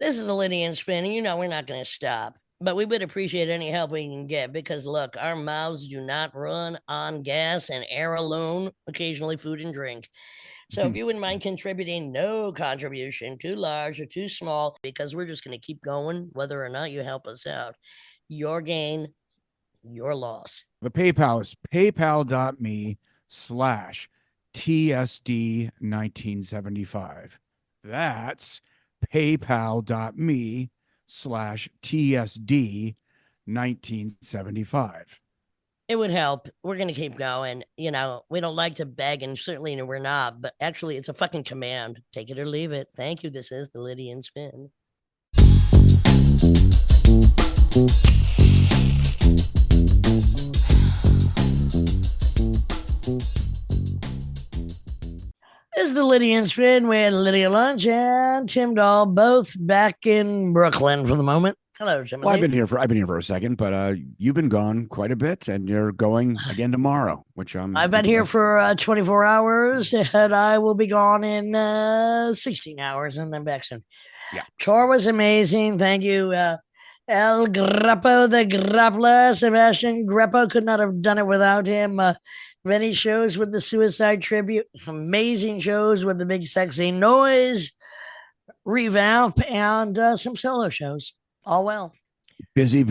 This is the Lydian spin, and we're not going to stop. But we would appreciate any help we can get because, look, our mouths do not run on gas and air alone, occasionally food and drink. So if you wouldn't mind contributing, no contribution, too large or too small, because we're just going to keep going, whether or not you help us out. Your gain, your loss. The PayPal is paypal.me/TSD1975. That's paypal.me/TSD1975. It would help. We're going to keep going. We don't like to beg, and certainly we're not, but actually, it's a fucking command. Take it or leave it. Thank you. This is the Lydian Spin. This is the Lydian Spin with Lydia Lunch and Tim Dahl, both back in Brooklyn for the moment. Hello, Timothy. Well, I've been here for a second, but you've been gone quite a bit, and you're going again tomorrow, which I've been here for 24 hours, and I will be gone in 16 hours, and then back soon. Yeah, tour was amazing. Thank you, El Grappo, the Grappler, Sebastian Grappo. Could not have done it without him. Many shows with the Suicide Tribute, amazing shows with the Big Sexy Noise revamp, and some solo shows. All well. Busy.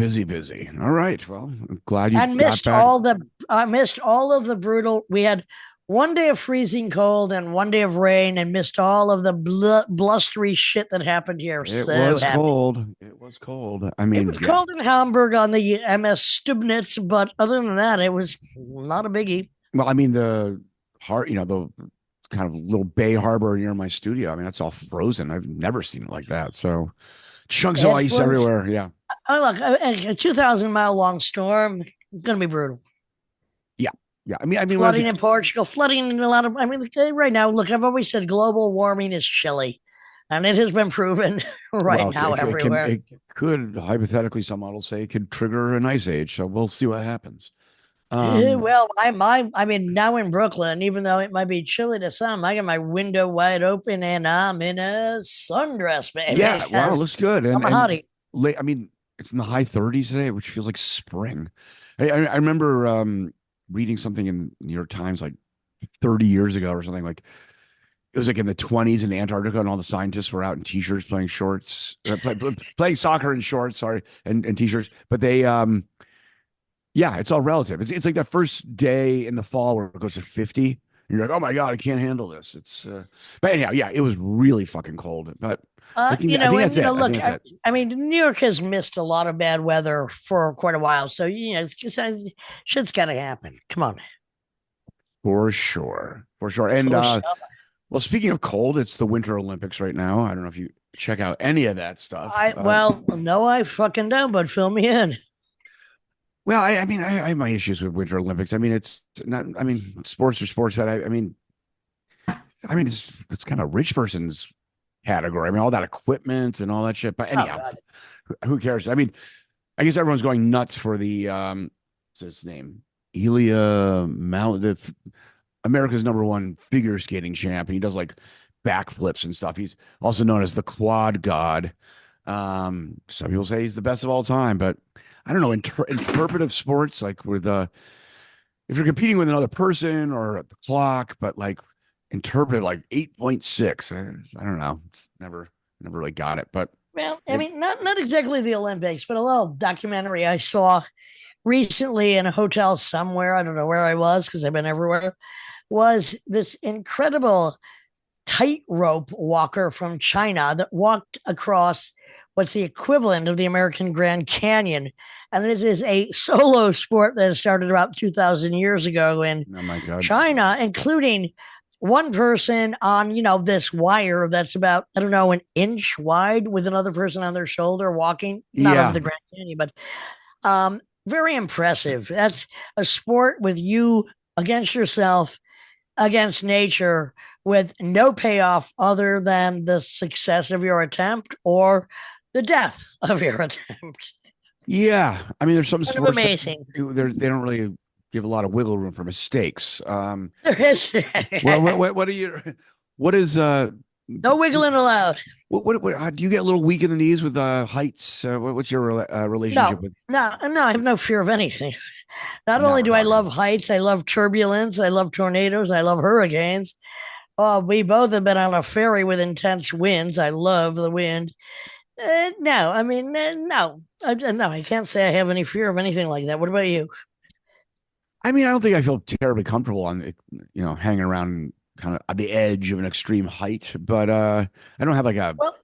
All right. Well, I'm glad you missed all the. I missed all of the brutal. We had one day of freezing cold and one day of rain, and missed all of the blustery shit that happened here. It was cold. It was cold. I mean, it was cold in Hamburg on the MS Stubnitz, but other than that, it was not a biggie. Well, I mean, the kind of little bay harbor near my studio. I mean, that's all frozen. I've never seen it like that. So chunks of ice everywhere. Yeah. Oh, look, a 2,000-mile long storm. It's going to be brutal. Yeah. I mean, flooding in Portugal, flooding in a lot of. I mean, right now, look, I've always said global warming is chilly, and it has been proven now everywhere. It could hypothetically, some models say, it could trigger an ice age. So we'll see what happens. Well, I mean, now in Brooklyn, even though it might be chilly to some, I got my window wide open and I'm in a sundress, baby. Yeah, wow, it looks good. I'm a hottie. I mean, it's in the high 30s today, which feels like spring. I remember reading something in New York Times like 30 years ago or something, like it was like in the 20s in Antarctica, and all the scientists were out in t-shirts playing playing soccer in shorts, sorry, and t-shirts. But they yeah, it's all relative. It's like that first day in the fall where it goes to 50. And you're like, oh my God, I can't handle this. But anyhow, yeah, it was really fucking cold. But I think that's it. Look, I mean, New York has missed a lot of bad weather for quite a while. So, shit's got to happen. Come on. For sure. And, well, speaking of cold, it's the Winter Olympics right now. I don't know if you check out any of that stuff. No, I fucking don't, but fill me in. Well, I mean, I have my issues with Winter Olympics. I mean, it's not. I mean, sports are sports, but I mean, it's kind of rich person's category. I mean, all that equipment and all that shit. But anyhow, who cares? I mean, I guess everyone's going nuts for the what's his name, Ilya America's #1 figure skating champ, and he does like backflips and stuff. He's also known as the quad god. Some people say he's the best of all time, but I don't know, interpretive sports, like if you're competing with another person or at the clock, but like interpretive, like 8.6. I don't know. It's never really got it. But well, I mean, not exactly the Olympics, but a little documentary I saw recently in a hotel somewhere. I don't know where I was because I've been everywhere. Was this incredible tightrope walker from China that walked across what's the equivalent of the American Grand Canyon. And it is a solo sport that started about 2,000 years ago in China, including one person on, this wire that's about, I don't know, an inch wide with another person on their shoulder walking, not over the Grand Canyon, but very impressive. That's a sport with you against yourself, against nature, with no payoff other than the success of your attempt or the death of your attempt. Yeah. I mean, there's some sports amazing. They don't really give a lot of wiggle room for mistakes. There is. Well, what is No wiggling allowed. Do you get a little weak in the knees with heights? What's your relationship No, with? no, I have no fear of anything. Not Now only we're do I talking. love heights, I love turbulence, I love tornadoes, I love hurricanes. Oh, we both have been on a ferry with intense winds. I love the wind. No, I mean, no, no, I can't say I have any fear of anything like that. What about you? I mean, I don't think I feel terribly comfortable on hanging around kind of at the edge of an extreme height, but I don't have like Well,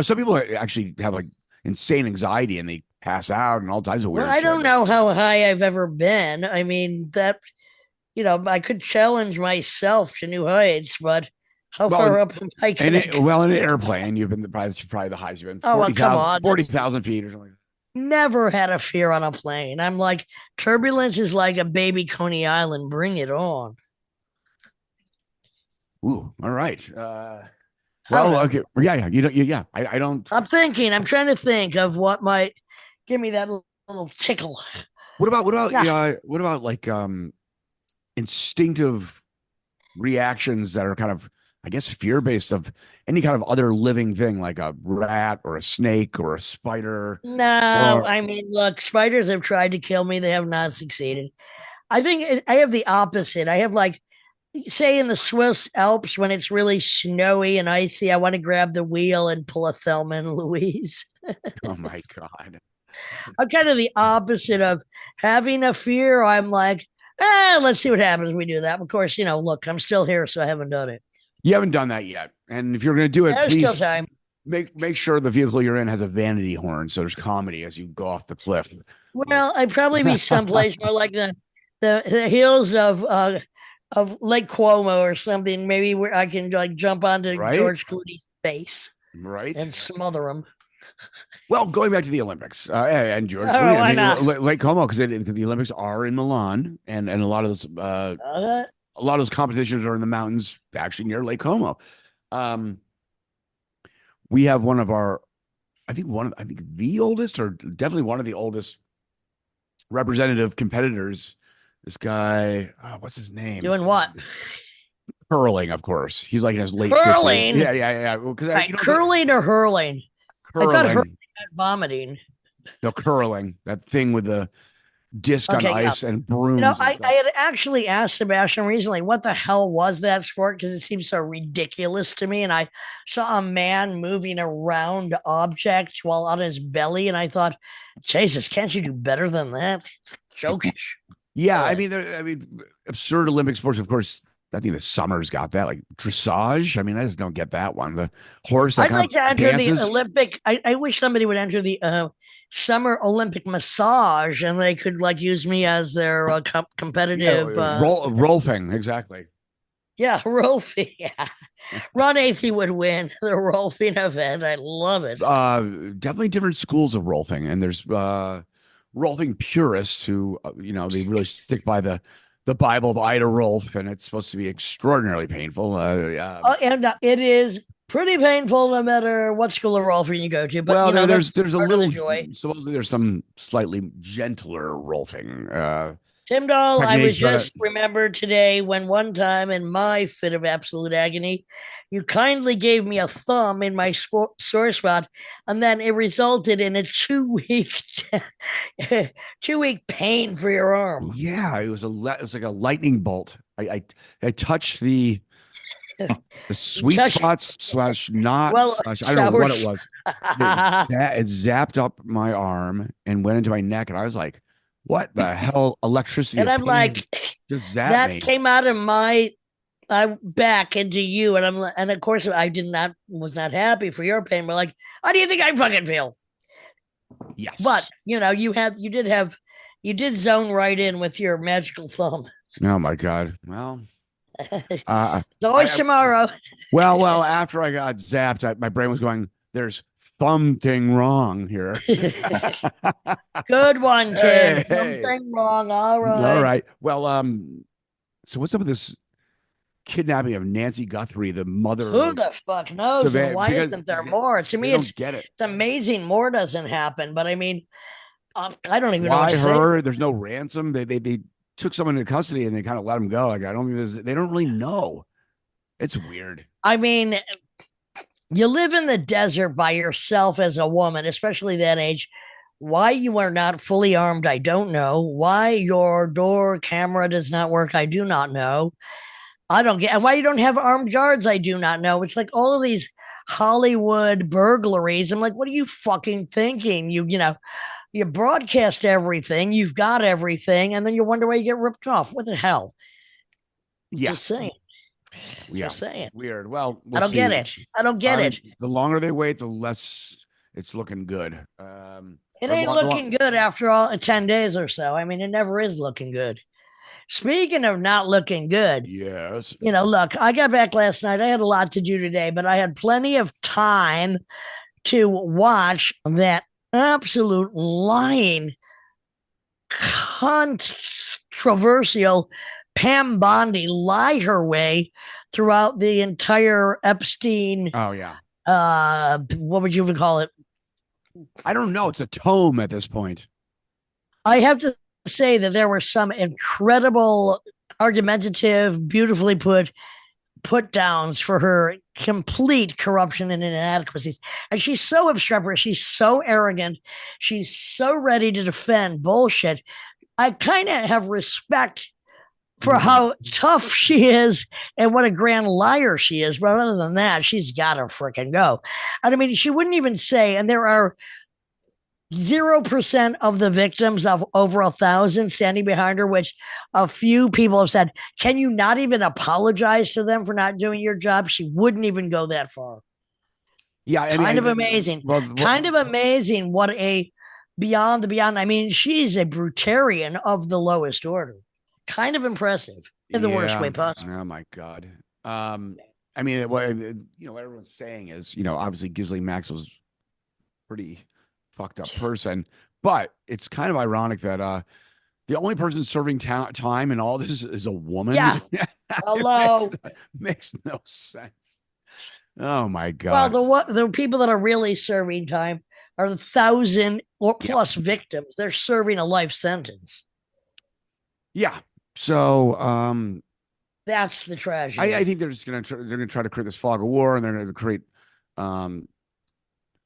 some people actually have like insane anxiety and they pass out and all types of well, weird I shit. don't know how high I've ever been. I mean, I could challenge myself to new heights, but how Well, far up am I and gonna go? in an airplane, you've been probably the highest you've been Oh well, come on. forty That's thousand feet or something. never had a fear on a plane. I'm like, turbulence is like a baby Coney Island. Bring it on. Ooh, all right. I don't Well, know. okay, yeah. You don't, yeah. I don't. I'm thinking. I'm trying to think of what might give me that little tickle. What about Yeah. yeah? What about like instinctive reactions that are kind of, I guess, fear based of any kind of other living thing, like a rat or a snake or a spider, No, or I mean, look, spiders have tried to kill me. They have not succeeded. I have the opposite. I have like, say, in the Swiss Alps when it's really snowy and icy, I want to grab the wheel and pull a Thelma and Louise. oh my god, I'm kind of the opposite of having a fear. I'm like, let's see what happens when we do that. Of course, look, I'm still here, so I haven't done it. you haven't done that yet. And if you're going to do it, There's still please time. make sure the vehicle you're in has a vanity horn, so there's comedy as you go off the cliff. Well, I'd probably be someplace more like the hills of Lake Cuomo or something, maybe where I can like jump onto Right, George Clooney's face right. and smother him. Well, going back to the Olympics and George Oh, Clooney, I why mean, not? Lake Como, because the Olympics are in Milan, and Uh, a lot of those competitions are in the mountains, actually near Lake Como. Um, we have one of our, I think the oldest, or definitely one of the oldest representative competitors. This guy, what's his name? doing what? Curling, of course. He's like in his late 50s. Curling, Yeah. Because right? Curling or hurling? I thought hurling curling, meant vomiting. no curling, that thing with the disc on Okay, yeah. ice and brooms and I stuff. had actually asked Sebastian recently, what the hell was that sport? Because it seems so ridiculous to me. And I saw a man moving around objects while on his belly. And I thought, Jesus, can't you do better than that? It's jokish. Yeah, Really. I mean, absurd Olympic sports. Of course, I think the summer's got that, like dressage. I mean, I just don't get that one. The horse that I'd kind like to of enter the dances, Olympic. I wish somebody would enter the Summer Olympic massage and they could like use me as their yeah, competitive. rolfing, exactly. Yeah, Rolfie. Yeah. Ron Athey would win the Rolfing event. I love it. Definitely different schools of rolfing, and there's rolfing purists who, they really stick by the Bible of Ida Rolf, and it's supposed to be extraordinarily painful. And it is pretty painful no matter what school of Rolfing you go to, but Well, that's there's a part of the little, joy. supposedly there's some slightly gentler rolfing Tim Dahl, I was techniques, but just remembered today when one time in my fit of absolute agony, you kindly gave me a thumb in my sore spot, and then it resulted in a 2 week 2 week pain for your arm. yeah, it was like a lightning bolt. I touched the You sweet touched spots slash not well slash I don't know sour. what it was. It zapped up my arm and went into my neck, and I was like, "What the hell? Electricity And of I'm pain like, just zapped that me." came out of my back into you, and and of course I did not was not happy for your pain. We're like, how do you think I fucking feel? But Yes. you did zone right in with your magical thumb. Oh my God. Well, It's uh, always tomorrow. after I got zapped, my brain was going, "There's something wrong here." Good one, Tim. Hey. Something wrong. All All right. right. Well, so what's up with this kidnapping of Nancy Guthrie, the mother Who of the fuck knows? And Savannah? why Because isn't there more? To they me, don't get it. it's amazing more doesn't happen. But I mean, I don't even know what Why to say. her? There's no ransom. They took someone into custody and they kind of let him go. Like I don't think they don't really know. It's weird. I mean, You live in the desert by yourself as a woman, especially that age. Why you are not fully armed, I don't know. Why your door camera does not work, I do not know. I don't get, and why you don't have armed guards, I do not know. It's like all of these Hollywood burglaries. I'm like, what are you fucking thinking? You broadcast everything, you've got everything, and then you wonder why you get ripped off. What the hell? Yeah. Just saying. Yeah. Just saying. Weird. Well, I we'll don't get see. it. I don't get it. The longer they wait, the less it's looking good. It Or ain't the looking good after all 10 days or so. I mean, it never is looking good. Speaking of not looking good, yes. look, I got back last night. I had a lot to do today, but I had plenty of time to watch that absolute lying, controversial Pam Bondi lie her way throughout the entire Epstein. Oh yeah. What would you even call it? I don't know. It's a tome at this point. I have to say that there were some incredible, argumentative, beautifully put downs for her complete corruption and inadequacies. And she's so obstreperous. She's so arrogant. She's so ready to defend bullshit. I kind of have respect for how tough she is and what a grand liar she is. But other than that, she's got to freaking go. And I mean, she wouldn't even say, and there are 0% of the victims of over 1,000 standing behind her, which a few people have said, can you not even apologize to them for not doing your job? She wouldn't even go that far. Yeah, I mean, kind of amazing. Kind of amazing what a beyond the beyond. I mean, she's a brutarian of the lowest order. Kind of impressive in the worst way possible. Oh my God. I mean, what everyone's saying is, obviously Ghislaine Maxwell's pretty fucked up person, but it's kind of ironic that the only person serving time in all this is a woman. Yeah. Hello. makes no sense. Oh my God. Well, the people that are really serving time are 1,000 or plus victims. They're serving a life sentence. Yeah. So that's the tragedy. I think they're just gonna try to create this fog of war, and they're gonna create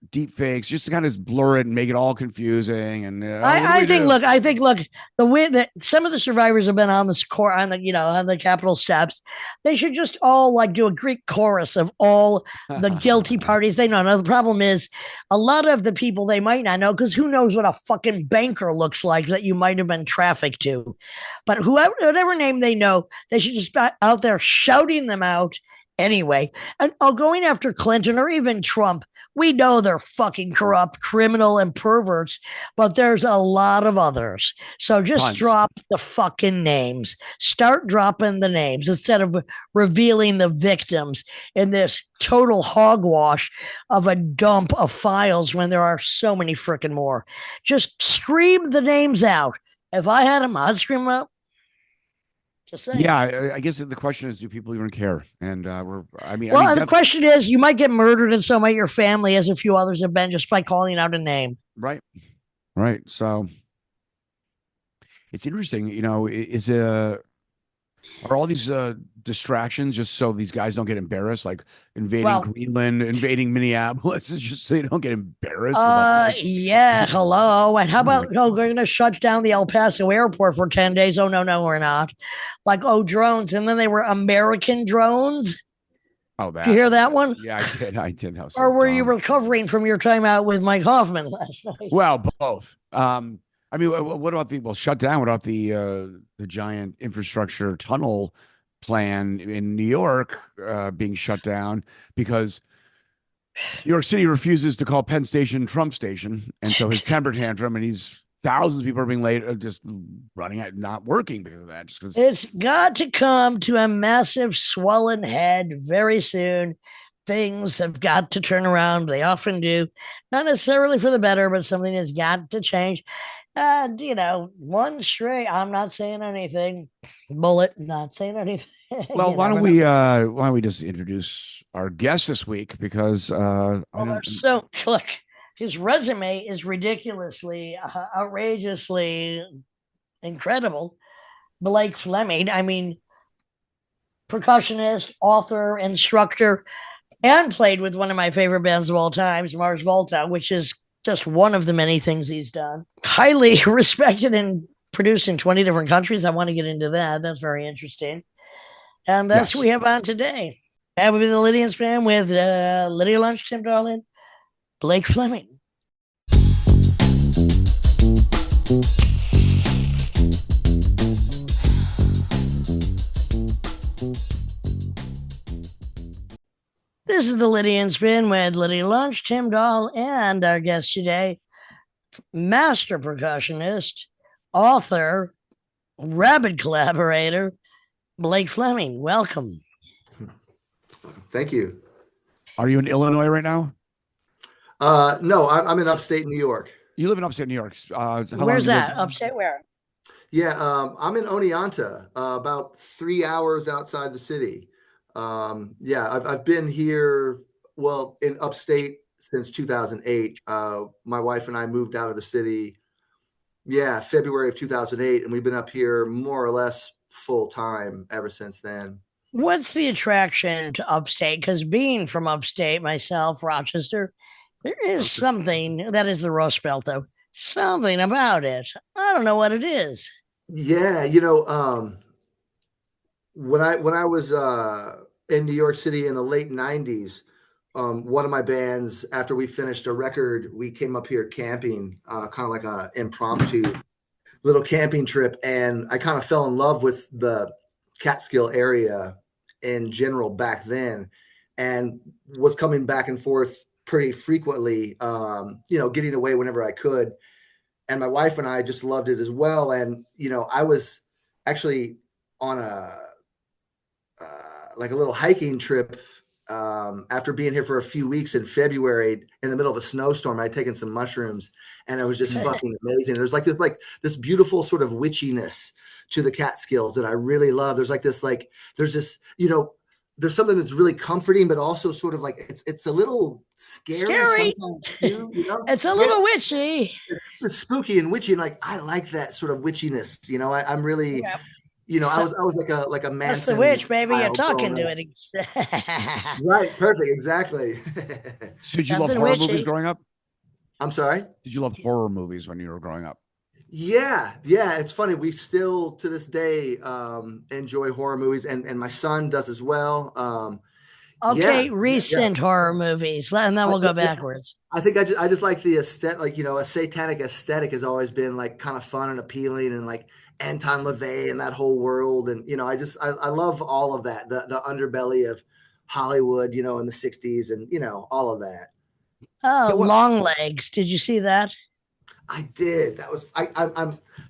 deep fakes just to kind of blur it and make it all confusing. And I think the way that some of the survivors have been on this court on the Capitol steps, they should just all like do a Greek chorus of all the guilty parties they know. Now the problem is a lot of the people they might not know, because who knows what a fucking banker looks like that you might have been trafficked to. But whatever name they know, they should just be out there shouting them out anyway. And going after Clinton or even Trump, we know they're fucking corrupt, criminal, and perverts, but there's a lot of others. So just drop the fucking names. Start dropping the names instead of revealing the victims in this total hogwash of a dump of files when there are so many freaking more. Just scream the names out. If I had them, I'd scream them out. Yeah, I guess the question is, do people even care? And the question is, you might get murdered, and so might your family, as a few others have been, just by calling out a name. Right. So it's interesting, are all these distractions just so these guys don't get embarrassed, like invading Greenland, invading Minneapolis? It's just so you don't get embarrassed. Yeah, hello. And how about we're going to shut down the El Paso airport for 10 days? Oh, no, we're not. Like, drones. And then they were American drones. Oh, that. Did you hear that one? Yeah, I did. That was or were you recovering from your time out with Mike Hoffman last night? Well, both. I mean, what about shut down? What about the giant infrastructure tunnel plan in New York being shut down because New York City refuses to call Penn Station Trump Station, and so his temper tantrum, and thousands of people are being late, just running out, not working because of that. Just because it's got to come to a massive swollen head very soon. Things have got to turn around. They often do, not necessarily for the better, but something has got to change. And one straight. I'm not saying anything. Bullet, not saying anything. Well, why don't we just introduce our guest this week? Because look, his resume is ridiculously, outrageously incredible. Blake Fleming. I mean, percussionist, author, instructor. and played with one of my favorite bands of all times, Mars Volta, which is just one of the many things he's done. Highly respected and produced in 20 different countries. I want to get into that. That's very interesting. And that's what Yes. we have on today. That would be the Lydians fan with Lydia Lunch, Tim Darlin, Blake Fleming. This is the Lydian Spin with Lydia Lunch, Tim Dahl, and our guest today, master percussionist, author, rabid collaborator, Blake Fleming. Welcome. Thank you. Are you in Illinois right now? No, I'm in upstate New York. You live in upstate New York. Where's that? Upstate where? Yeah, I'm in Oneonta, about 3 hours outside the city. Yeah, I've been here, well, in upstate since 2008. My wife and I moved out of the city, February of 2008, and we've been up here more or less full time ever since then. What's the attraction to upstate? Because being from upstate myself, Rochester, there is something that is the Rust Belt, though. Something about it. I don't know what it is. Yeah, when I was in New York City in the late 90s, one of my bands, after we finished a record, we came up here camping, kind of like an impromptu little camping trip. And I kind of fell in love with the Catskill area in general back then, and was coming back and forth pretty frequently, getting away whenever I could. And my wife and I just loved it as well. And, I was actually on a little hiking trip after being here for a few weeks in February in the middle of a snowstorm. I'd taken some mushrooms, and it was just fucking amazing. There's this beautiful sort of witchiness to the Catskills that I really love. There's there's something that's really comforting, but also sort of like it's a little scary. Sometimes too, It's a little witchy. It's spooky and witchy, and I like that sort of witchiness. I'm really. I was like a man. That's the witch, baby. You're talking to it. Right. Perfect. Exactly. So did you love horror movies growing up? I'm sorry? Did you love horror movies when you were growing up? Yeah. It's funny. We still, to this day, enjoy horror movies, and my son does as well. Recent horror movies, and then we'll go backwards. I think I just like the aesthetic, a satanic aesthetic has always been kind of fun and appealing, and Anton LaVey and that whole world. And, I love all of that, the underbelly of Hollywood, in the 60s and, all of that. Oh, Long Legs. Did you see that? I did. That was,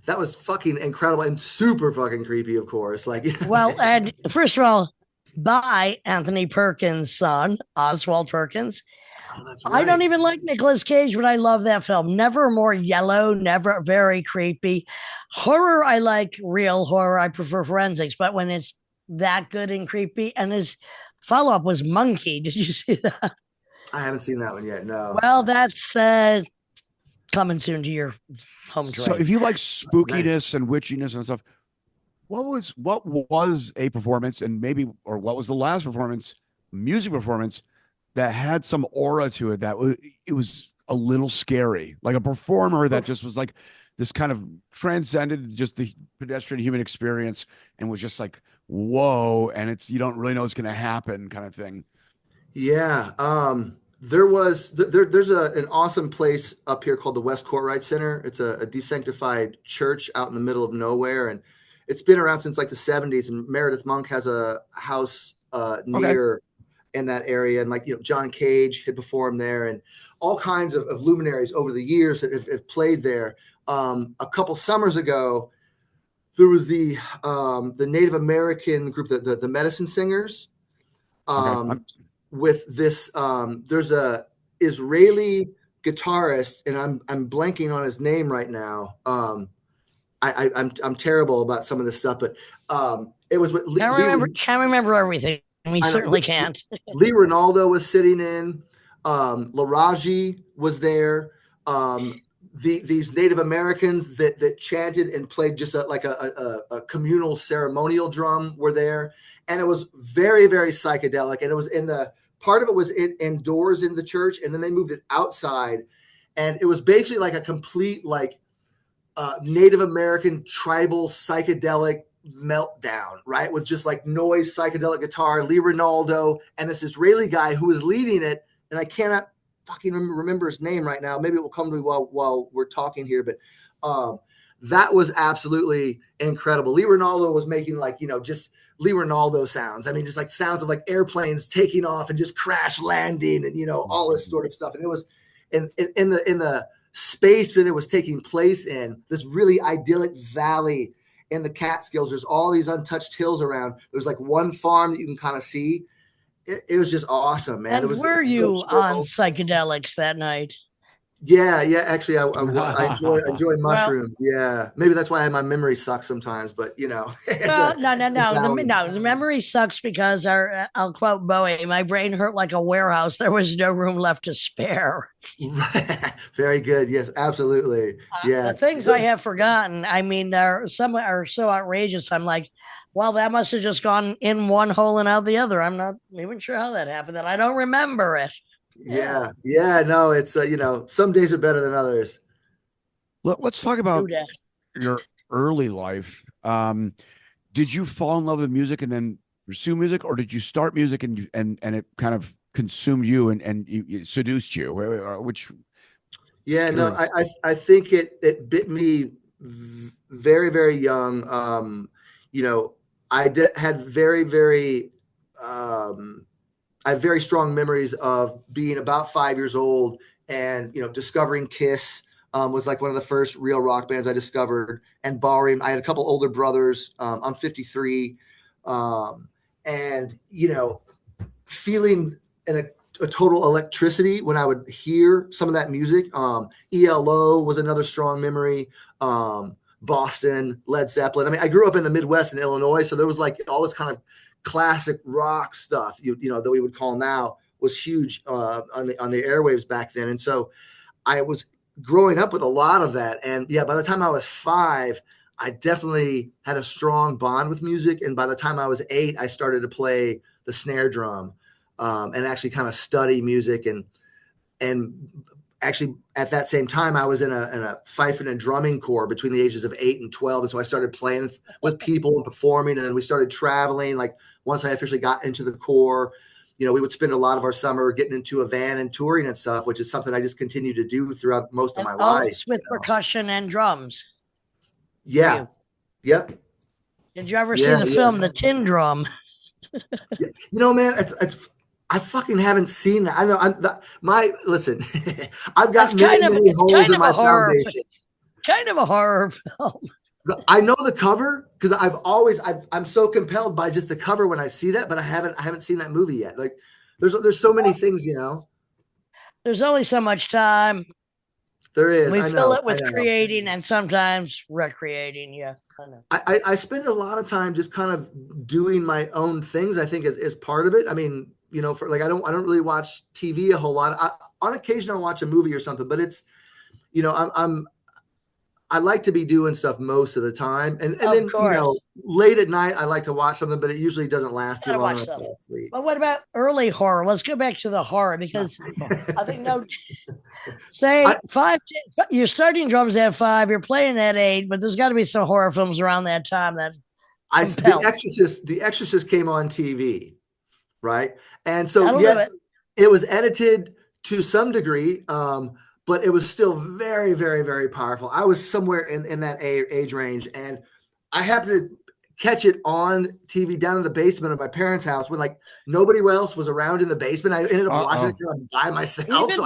that was fucking incredible and super fucking creepy, of course. Well, and first of all, by Anthony Perkins' son, Oswald Perkins. Oh, that's right. I don't even like Nicolas Cage, but I love that film. Never more yellow, never very creepy. Horror, I like real horror. I prefer forensics, but when it's that good and creepy, and his follow-up was Monkey. Did you see that? I haven't seen that one yet, no. Well, that's coming soon to your home terrain. So if you like spookiness and witchiness and stuff, what was a performance, and what was the last performance, music performance, that had some aura to it, that it was a little scary, like a performer that just was like this kind of transcended just the pedestrian human experience and was just like, whoa, and you don't really know what's going to happen kind of thing? Yeah. There's an awesome place up here called the West Courtright Center. It's a desanctified church out in the middle of nowhere, and it's been around since the 70s. And Meredith Monk has a house near in that area, and John Cage had performed there, and all kinds of luminaries over the years have played there. A couple summers ago, there was the Native American group, the Medicine Singers. With this, there's a Israeli guitarist, and I'm blanking on his name right now. I'm terrible about some of this stuff, but it was with can't remember everything. We certainly can't. Lee Ronaldo was sitting in. Laraji was there. These Native Americans that chanted and played just a communal ceremonial drum were there, and it was very, very psychedelic. And it was in the part of it was indoors in the church, and then they moved it outside, and it was basically like a complete like Native American tribal psychedelic meltdown, right? With just like noise, psychedelic guitar, Lee Ronaldo, and this Israeli guy who was leading it, and I cannot fucking remember his name right now. Maybe it will come to me while we're talking here, but that was absolutely incredible. Lee Ronaldo was making like, just Lee Ronaldo sounds. I mean, just like sounds of like airplanes taking off and just crash landing and, all this sort of stuff. And it was in the space that it was taking place in, this really idyllic valley in the Catskills. There's all these untouched hills around. There's like one farm that you can kind of see. It was just awesome, man. And were you on psychedelics that night? Yeah. Actually, I enjoy mushrooms. Well, yeah, maybe that's why my memory sucks sometimes. But no. The memory sucks because I'll quote Bowie: "My brain hurt like a warehouse. There was no room left to spare." Very good. Yes, absolutely. Yeah. The things I have forgotten. I mean, some are so outrageous. I'm like, well, that must have just gone in one hole and out the other. I'm not even sure how that happened. That I don't remember it. Yeah. No, it's some days are better than others. Let's talk about your early life. Did you fall in love with music and then pursue music, or did you start music and it kind of consumed you and it seduced you? Which? Yeah, no, I think it bit me very, very young. I had I have very strong memories of being about 5 years old and, discovering Kiss was like one of the first real rock bands I discovered, and borrowing. I had a couple older brothers. I'm 53. And, feeling a total electricity when I would hear some of that music. ELO was another strong memory. Boston, Led Zeppelin. I mean, I grew up in the Midwest in Illinois, so there was like all this kind of classic rock stuff, that we would call now, was huge on the airwaves back then. And so I was growing up with a lot of that. And yeah, by the time I was 5, I definitely had a strong bond with music. And by the time I was 8, I started to play the snare drum and actually kind of study music. And actually at that same time, I was in a fifing and drumming corps between the ages of 8 and 12. And so I started playing with people and performing. And then we started traveling. Like once I officially got into the corps, we would spend a lot of our summer getting into a van and touring and stuff, which is something I just continue to do throughout most of my life. With percussion and drums. Yeah. Yep. Did you ever see the film The Tin Drum? Man, I fucking haven't seen that. I know. Listen, I've got many holes in my foundation. Kind of a horror film. I know the cover because I'm so compelled by just the cover when I see that, but I haven't seen that movie yet. Like there's so many things, There's only so much time. There is. We fill it with creating and sometimes recreating. Yeah. I know. I spend a lot of time just kind of doing my own things, I think is part of it. I mean, for like, I don't really watch TV a whole lot. On occasion I'll watch a movie or something, but it's, I like to be doing stuff most of the time. And then, late at night, I like to watch something, but it usually doesn't last too long. But what about early horror? Let's go back to the horror because I think you're starting drums at 5, you're playing at 8, but there's got to be some horror films around that time that The Exorcist came on TV, right? And so it was edited to some degree, but it was still very, very, very powerful. I was somewhere in that age range, and I happened to catch it on TV down in the basement of my parents' house when like nobody else was around in the basement. I ended up watching it by myself. So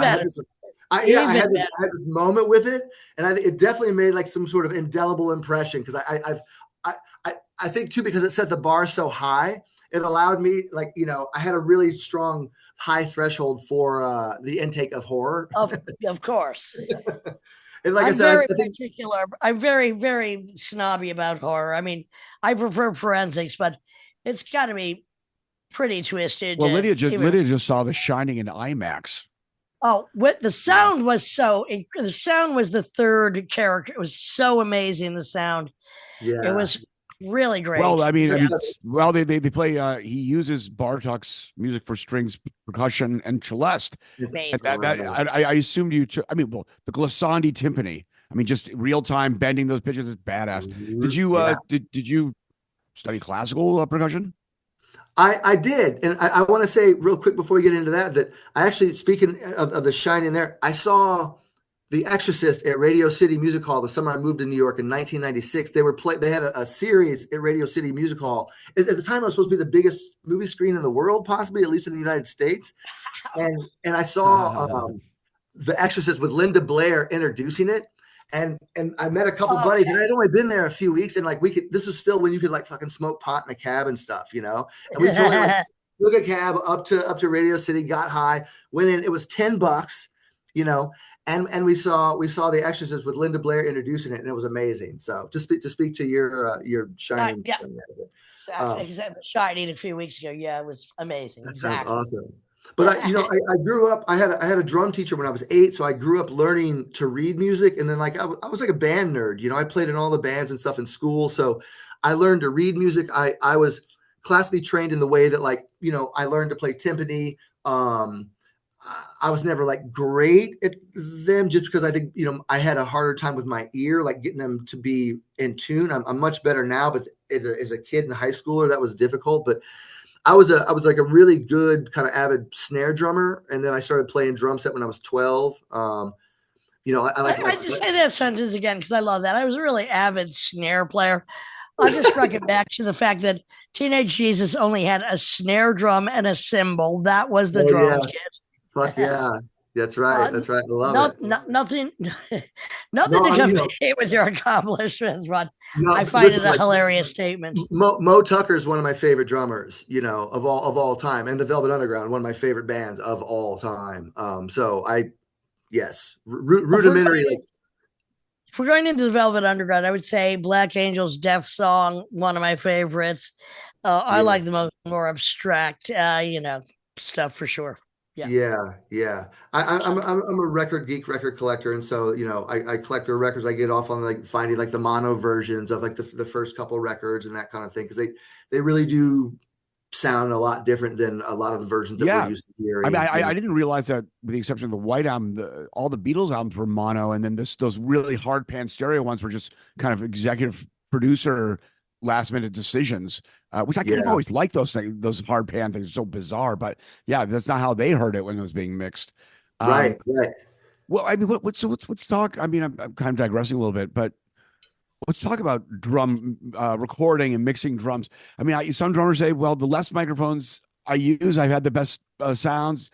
I had this moment with it, and I think it definitely made like some sort of indelible impression because I think too, because it set the bar so high, it allowed me I had a really strong high threshold for the intake of horror. Of course. And like I think I'm very, very snobby about horror. I mean, I prefer forensics, but it's got to be pretty twisted. Well, Lydia just saw The Shining in IMAX. Oh, the sound was the sound was the third character. It was so amazing. The sound. Yeah. It was Really great. Well, Yeah. well, they play. He uses Bartok's music for strings, percussion, and celeste. It's And incredible. I assumed you took. I mean, well, the glissandi timpani. I mean, just real time bending those pitches is badass. Yeah. Did you study classical percussion? I did. And I want to say real quick before we get into that, that I actually, speaking of the shine in there, I saw The Exorcist at Radio City Music Hall the summer I moved to New York in 1996. They had a series at Radio City Music Hall. At the time, it was supposed to be the biggest movie screen in the world, possibly, at least in the United States. And I saw The Exorcist with Linda Blair introducing it. And I met a couple buddies, and I'd only been there a few weeks, and like this was still when you could like fucking smoke pot in a cab and stuff, you know. And we totally like took a cab up to Radio City, got high, went in. It was $10, you know, and we saw The Exorcist with Linda Blair introducing it, and it was amazing. So to speak to your shining, yeah. Exactly. Shining a few weeks ago. Yeah, it was amazing. That sounds awesome. But I grew up. I had a drum teacher when I was 8, so I grew up learning to read music, and then like I was like a band nerd. You know, I played in all the bands and stuff in school, so I learned to read music. I was classically trained in the way that, like, you know, I learned to play timpani. I was never like great at them, just because I think, you know, I had a harder time with my ear, like getting them to be in tune. I'm much better now, but as a kid and high schooler, that was difficult. But I was like a really good kind of avid snare drummer, and then I started playing drum set when I was 12. You know, I just say that sentence again because I love that. I was a really avid snare player. I just struck it back to the fact that Teenage Jesus only had a snare drum and a cymbal. That was the drum kit. Fuck yeah. That's right. That's right. I love it. Nothing to compete with your accomplishments, but I find it a hilarious statement. Mo Tucker is one of my favorite drummers, you know, of all time, and the Velvet Underground, one of my favorite bands of all time. So rudimentary. If we're going into the Velvet Underground, I would say Black Angel's Death Song, one of my favorites. I like the more abstract, you know, stuff for sure. Yeah. I'm a record geek, record collector, and so, you know, I collect the records. I get off on like finding like the mono versions of like the first couple records and that kind of thing, because they really do sound a lot different than a lot of the versions that we're used to hearing. I mean, I didn't realize that, with the exception of the White Album, all the Beatles albums were mono, and then those really hard pan stereo ones were just kind of executive producer last minute decisions, which I kind of always like those things. Those hard pan things are so bizarre, but yeah, that's not how they heard it when it was being mixed. Right. Well, I mean, let's talk. I mean, I'm kind of digressing a little bit, but let's talk about drum recording and mixing drums. I mean, some drummers say, well, the less microphones I use, I've had the best sounds.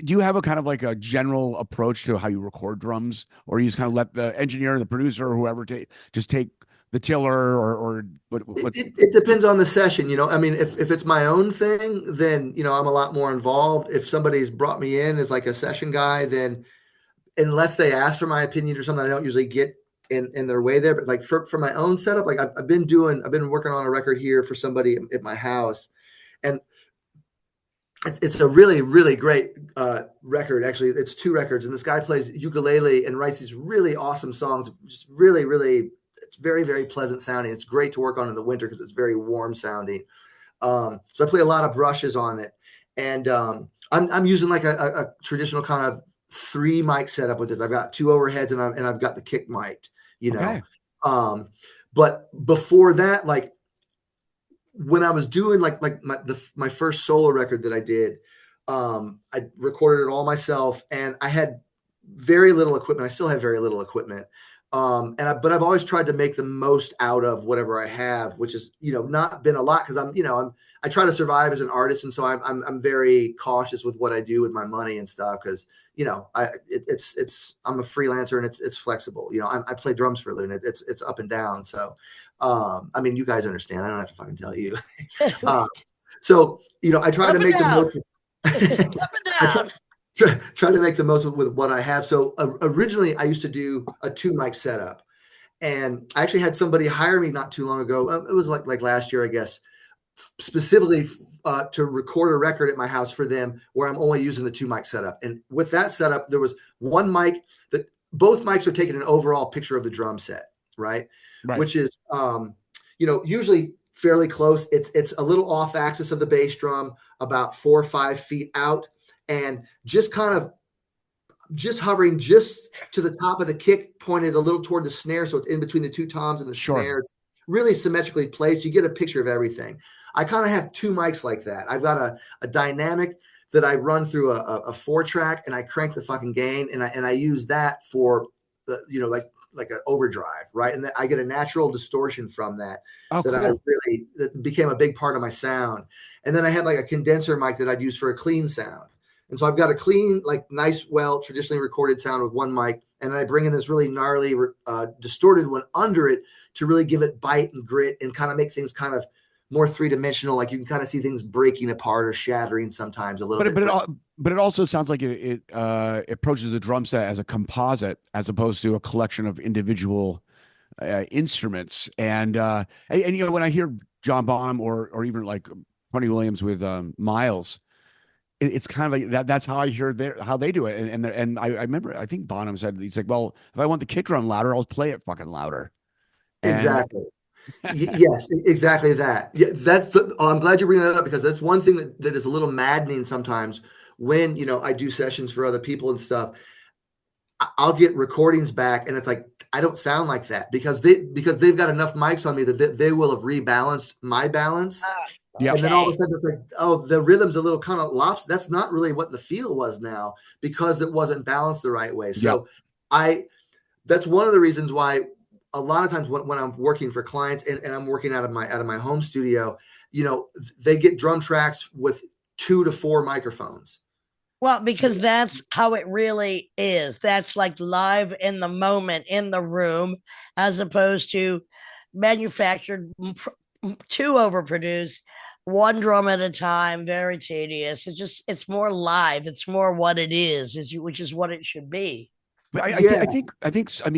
Do you have a kind of like a general approach to how you record drums, or you just kind of let the engineer, the producer, or whoever just take the tiller, or what? It depends on the session, you know. I mean, if it's my own thing, then, you know, I'm a lot more involved. If somebody's brought me in as like a session guy, then unless they ask for my opinion or something, I don't usually get in their way there. But like for my own setup, like I've been working on a record here for somebody at my house, and it's a really, really great record. Actually, it's 2 records, and this guy plays ukulele and writes these really awesome songs. Just really, really, it's very, very pleasant sounding. It's great to work on in the winter because it's very warm sounding. So I play a lot of brushes on it, and I'm using like a traditional kind of 3 mic setup with this. I've got 2 overheads, and I've got the kick mic, you know. Okay. But before that, like when I was doing like my first solo record that I did, I recorded it all myself, and I had very little equipment. I still have very little equipment. But I've always tried to make the most out of whatever I have, which is, you know, not been a lot, because I try to survive as an artist, and so I'm very cautious with what I do with my money and stuff, because, you know, I'm a freelancer, and it's flexible. You know, I play drums for a living. It's up and down. So, I mean, you guys understand. I don't have to fucking tell you. So, you know, I try to make the most. Up and down. Try to make the most with what I have. So originally I used to do a 2 mic setup, and I actually had somebody hire me not too long ago. It was like last year, I guess, specifically to record a record at my house for them, where I'm only using the 2 mic setup. And with that setup, there was one mic that both mics are taking an overall picture of the drum set, right? Which is, usually fairly close. It's a little off axis of the bass drum, about 4 or 5 feet out, and just kind of just hovering just to the top of the kick, pointed a little toward the snare, so it's in between the two toms and the snare. It's really symmetrically placed. You get a picture of everything. I kind of have 2 mics like that. I've got a dynamic that I run through a 4-track, and I crank the fucking gain, and I use that for the like an overdrive, right? And then I get a natural distortion from that that became a big part of my sound. And then I had like a condenser mic that I'd use for a clean sound. And so I've got a clean, like nice, well, traditionally recorded sound with one mic. And then I bring in this really gnarly, distorted one under it to really give it bite and grit and kind of make things kind of more 3-dimensional. Like you can kind of see things breaking apart or shattering sometimes a little bit. But it also sounds like it approaches the drum set as a composite as opposed to a collection of individual instruments. And when I hear John Bonham or even like Tony Williams with Miles, it's kind of like that. That's how I hear how they do it. And I remember, I think Bonham said, he's like, well, if I want the kick drum louder, I'll play it fucking louder. Exactly. Yes, exactly that. Yeah, I'm glad you bring that up, because that's one thing that is a little maddening sometimes when, I do sessions for other people and stuff. I'll get recordings back and it's like, I don't sound like that because they've got enough mics on me that they will have rebalanced my balance. Yeah. And then all of a sudden it's like, oh, the rhythm's a little kind of lopsided. That's not really what the feel was now because it wasn't balanced the right way. So that's one of the reasons why a lot of times when I'm working for clients and I'm working out of my home studio, they get drum tracks with 2 to 4 microphones. Well, because that's how it really is. That's like live in the moment in the room, as opposed to manufactured, too overproduced, one drum at a time, very tedious. It's more live. It's more what it is, which is what it should be. But I think,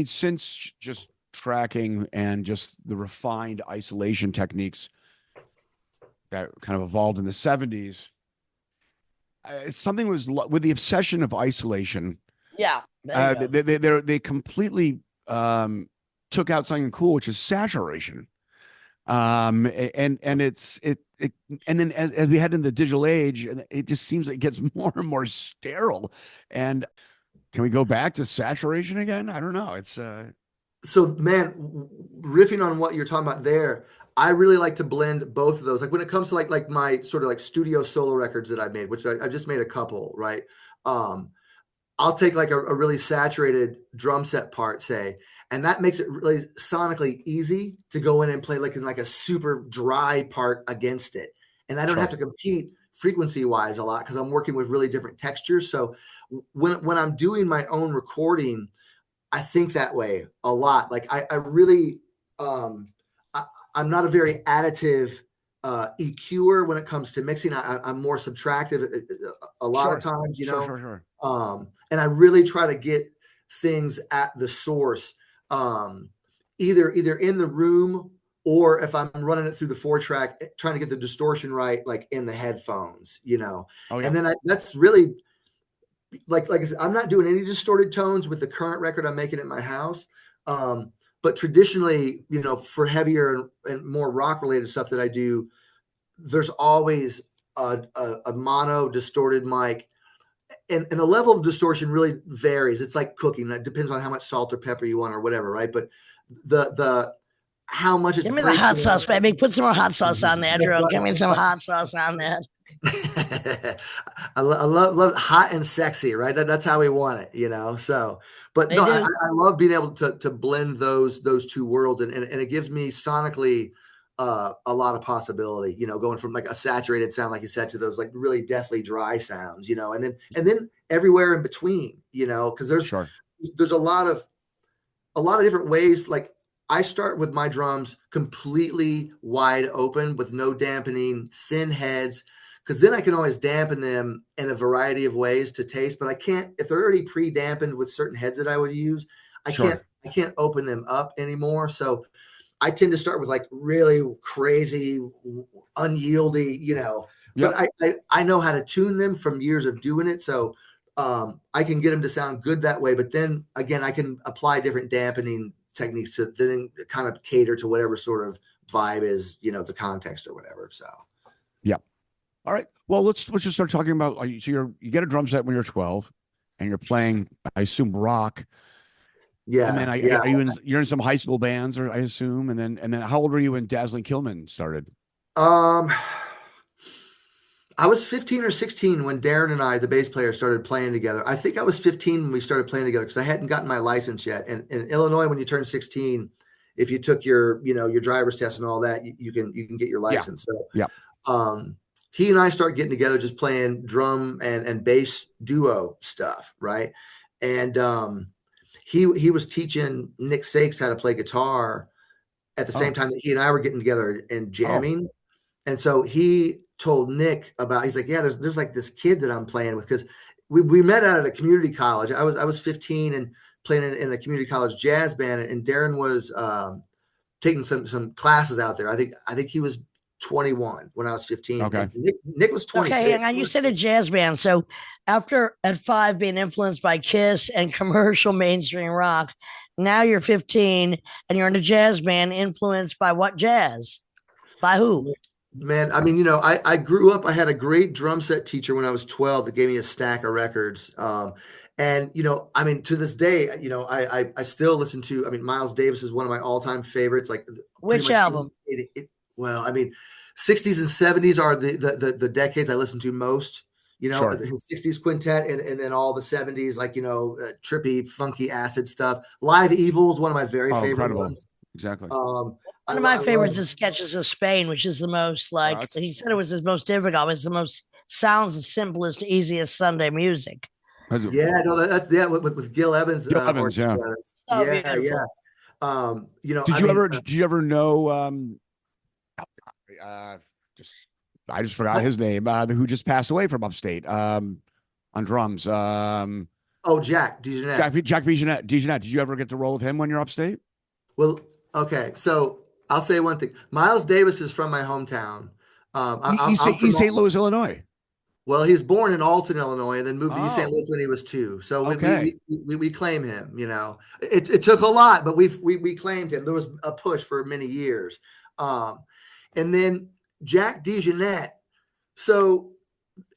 since just tracking and just the refined isolation techniques that kind of evolved in the 70s, something was with the obsession of isolation. Yeah. They completely took out something cool, which is saturation. And then as we head into the digital age, it just seems like it gets more and more sterile. And can we go back to saturation again? I don't know. It's so, man, riffing on what you're talking about there, I really like to blend both of those. Like when it comes to like my sort of like studio solo records that I've made, which I just made a couple, right? I'll take like a really saturated drum set part, say, and that makes it really sonically easy to go in and play like in like a super dry part against it. And I don't have to compete frequency wise a lot because I'm working with really different textures. So when I'm doing my own recording, I think that way a lot. Like I really, I'm not a very additive EQer when it comes to mixing. I'm more subtractive a lot of times, Sure. And I really try to get things at the source, either in the room or if I'm running it through the 4-track, trying to get the distortion right, like in the headphones, Oh, yeah. And then that's really like I said, I'm not doing any distorted tones with the current record I'm making at my house. But traditionally, for heavier and more rock related stuff that I do, there's always a mono distorted mic. And the level of distortion really varies. It's like cooking. It depends on how much salt or pepper you want or whatever, right? But the how much it's give me the hot sauce, baby. Put some more hot sauce on there, Drew. Give me some hot sauce on that. I love hot and sexy, right? That's how we want it, So, but no, I love being able to blend those 2 worlds, and it gives me sonically a lot of possibility, going from like a saturated sound, like you said, to those like really deathly dry sounds, and then everywhere in between, because there's a lot of different ways. Like I start with my drums completely wide open with no dampening, thin heads, because then I can always dampen them in a variety of ways to taste. But I can't, if they're already pre-dampened with certain heads that I would use, I can't open them up anymore. So I tend to start with like really crazy, unyieldy, but I know how to tune them from years of doing it. So I can get them to sound good that way. But then again, I can apply different dampening techniques to then kind of cater to whatever sort of vibe is, the context or whatever. So. Yeah. All right. Well, let's just start talking about. So you get a drum set when you're 12, and you're playing, I assume, rock. Yeah. And then you're in some high school bands, or I assume, and then how old were you when Dazzling Killman started? I was 15 or 16 when Darren and I, the bass player, started playing together. I think I was 15 when we started playing together because I hadn't gotten my license yet. And in Illinois, when you turn 16, if you took your driver's test and all that, you can get your license. Yeah. So, he and I started getting together, just playing drum and bass duo stuff, right? And he was teaching Nick Sakes how to play guitar at the same time that he and I were getting together and jamming. And so he told Nick about, he's like, yeah, there's like this kid that I'm playing with, because we met out at a community college. I was 15 and playing in a community college jazz band, and Darren was taking some classes out there. I think he was 21 when I was 15. Okay. Nick was 26. Okay, and you said a jazz band. So after at 5 being influenced by Kiss and commercial mainstream rock, now you're 15 and you're in a jazz band influenced by what jazz? By who? Man, I mean, I grew up, I had a great drum set teacher when I was 12 that gave me a stack of records. And, I mean, to this day, I still listen to, I mean, Miles Davis is one of my all-time favorites. Like, which album? Well, I mean, 60s and 70s are the decades I listen to most, Sure. His 60s quintet, and then all the 70s, like, trippy, funky acid stuff. Live Evil's one of my very favorite incredible. ones. Exactly. One of my favorites is Sketches of Spain, which is the most, like, he said it was his most difficult. It's the most, sounds the simplest, easiest Sunday music. Yeah, no, with Gil Evans. Gil Evans, yeah. Yeah. Did you ever know, I just forgot his name, who just passed away from Upstate, on drums. Jack DeJohnette. Jack DeJohnette. Did you ever get to roll with him when you're Upstate? Well, okay, so I'll say one thing. Miles Davis is from my hometown. East St. Louis, Illinois. Well, he was born in Alton, Illinois, and then moved to East St. Louis when he was 2. So we claim him. It took a lot, but we claimed him. There was a push for many years, and then Jack DeJohnette. So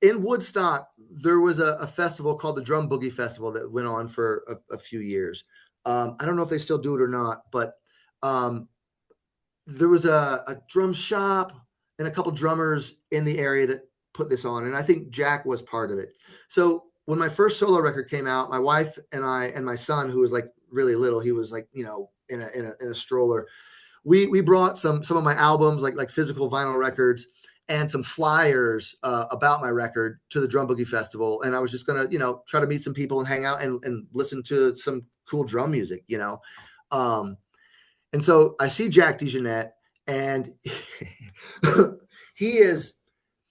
in Woodstock, there was a festival called the Drum Boogie Festival that went on for a few years. I don't know if they still do it or not, but there was a drum shop and a couple drummers in the area that put this on. And I think Jack was part of it. So when my first solo record came out, my wife and I and my son, who was like really little, he was like, in a stroller, we brought some of my albums, like physical vinyl records, and some flyers about my record to the Drum Boogie Festival. And I was just going to, try to meet some people and hang out and listen to some cool drum music, And so I see Jack DeJohnette, and he's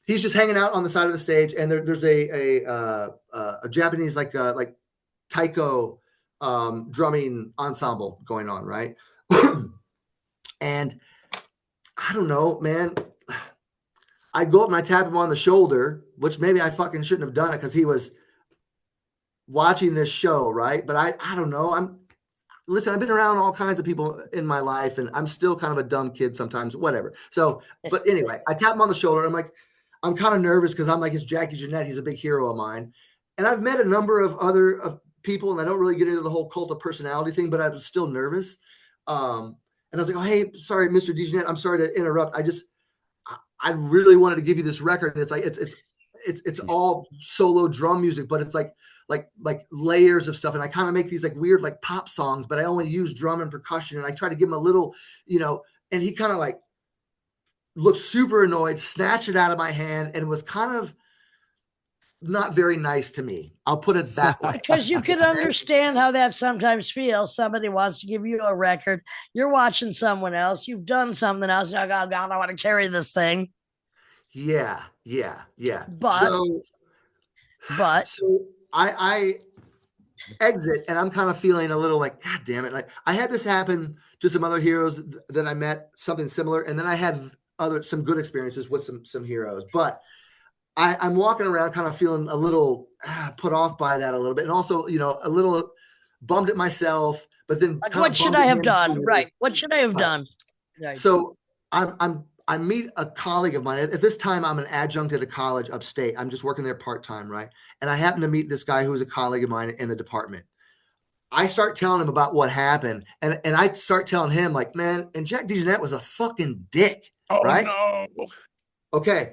just hanging out on the side of the stage. And there's a Japanese, like taiko drumming ensemble going on. Right. And I don't know, man, I go up and I tap him on the shoulder, which maybe I fucking shouldn't have done it, because he was watching this show, right? But I don't know. I've been around all kinds of people in my life, and I'm still kind of a dumb kid sometimes, whatever. So, but anyway, I tap him on the shoulder. I'm kind of nervous because I'm like, it's Jack DeJohnette. He's a big hero of mine. And I've met a number of other people, and I don't really get into the whole cult of personality thing, but I was still nervous. And I was like, oh, hey, sorry, Mr. DeJohnette, I'm sorry to interrupt. I really wanted to give you this record. And it's like, it's all solo drum music, but it's like layers of stuff. And I kind of make these like weird, like pop songs, but I only use drum and percussion. And I try to give him a little, and he kind of like looked super annoyed, snatched it out of my hand, and was kind of not very nice to me. I'll put it that way. Because you can understand how that sometimes feels. Somebody wants to give you a record. You're watching someone else. You've done something else. You're like, oh God, I want to carry this thing. Yeah. But so I exit, and I'm kind of feeling a little like, God damn it. Like, I had this happen to some other heroes that I met, something similar. And then I had some good experiences with some heroes, but I'm walking around kind of feeling a little put off by that a little bit. And also, a little bummed at myself, but then like, what should I have done? Right. What should I have done? Right. So I meet a colleague of mine. At this time, I'm an adjunct at a college upstate. I'm just working there part-time, right? And I happen to meet this guy who was a colleague of mine in the department. I start telling him about what happened, and I start telling him, like, man, and Jack DeJohnette was a fucking dick, right? No. Okay.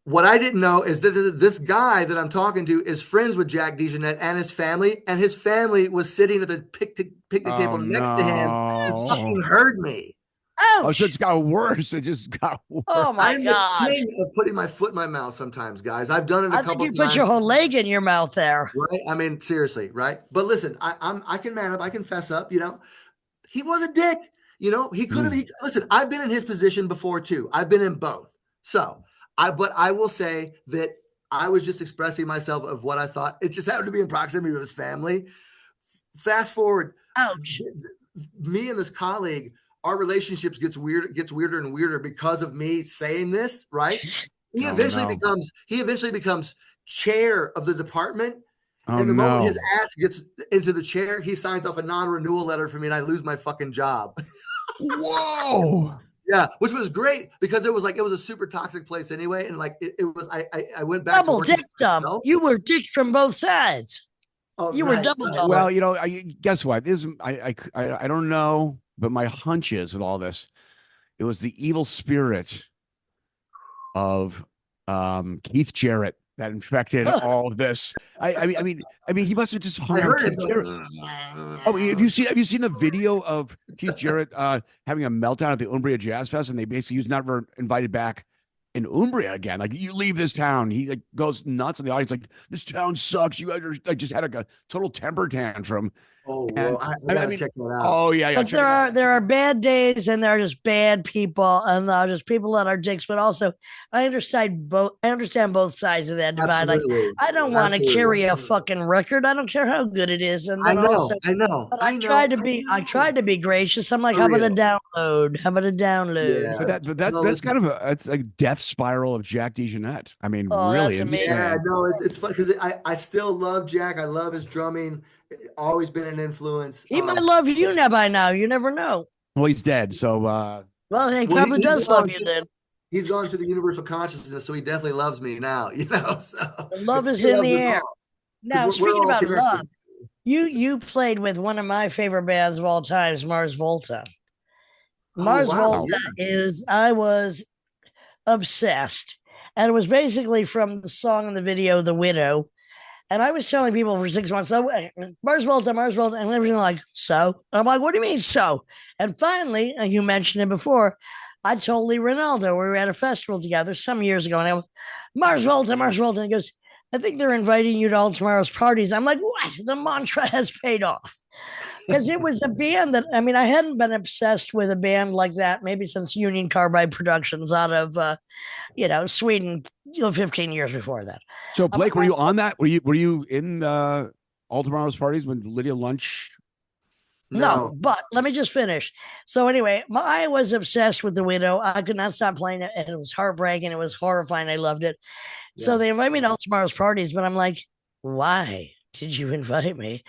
What I didn't know is that this guy that I'm talking to is friends with Jack DeJohnette and his family was sitting at the picnic table next to him and fucking heard me. Oh, so it's got worse. It just got worse. Oh my God. I'm of putting my foot in my mouth sometimes, guys. I've done it a couple times. You put your whole leg in your mouth there. Right? I mean, seriously, right? But listen, I can man up, I can fess up, He was a dick. He could have listen, I've been in his position before too. I've been in both. So but I will say that I was just expressing myself of what I thought. It just happened to be in proximity with his family. Fast forward. Ouch. Me and this colleague, our relationships gets weirder and weirder because of me saying this, right? He eventually becomes chair of the department. And the moment his ass gets into the chair, he signs off a non-renewal letter for me and I lose my fucking job. Whoa. Yeah, which was great because it was a super toxic place anyway. And I went back double to dicked. You were dicked from both sides. Oh, you were double. Well, guess what? I don't know, but my hunch is with all this, it was the evil spirit of Keith Jarrett that infected all of this. I mean, he must have just hung out. Oh, have you seen the video of Keith Jarrett having a meltdown at the Umbria Jazz Fest, and he was never invited back in Umbria again? Like, you leave this town. He goes nuts in the audience, like, this town sucks. You guys are just had a total temper tantrum. Oh, well, I gotta check that out. Oh yeah. But there are bad days, and there are just bad people, and there are just people that are dicks. But also, I understand both sides of that divide. Absolutely. Like, I don't want to carry a fucking record. I don't care how good it is. And then I know. But I tried to be gracious. I'm like, how about a download? Yeah. But that's kind of it's a death spiral of Jack DeJohnette. I mean, really. Yeah, no, it's fun because I still love Jack. I love his drumming. Always been an influence. He might love you now by now. You never know. Well, he's dead. So he probably does love you then. He's gone to the universal consciousness, so he definitely loves me now, So the love is in the air. Now, speaking about love, you played with one of my favorite bands of all times, Mars Volta. Volta I was obsessed. And it was basically from the song and the video, The Widow. And I was telling people for 6 months, Mars Volta, and everything like, so? And I'm like, what do you mean, so? And finally, you mentioned it before, I told Lee Ronaldo, we were at a festival together some years ago, and I went, Mars Volta. And he goes, I think they're inviting you to all tomorrow's parties. I'm like, what? The mantra has paid off. Because it was a band that, I hadn't been obsessed with a band like that maybe since Union Carbide Productions out of, Sweden, 15 years before that. So, Blake, were you on that? Were you in all tomorrow's parties when Lydia Lunch? No, but let me just finish. So anyway, I was obsessed with The Widow. I could not stop playing it, and it was heartbreaking. It was horrifying. I loved it. Yeah. So they invited me to all tomorrow's parties, but I'm like, why did you invite me?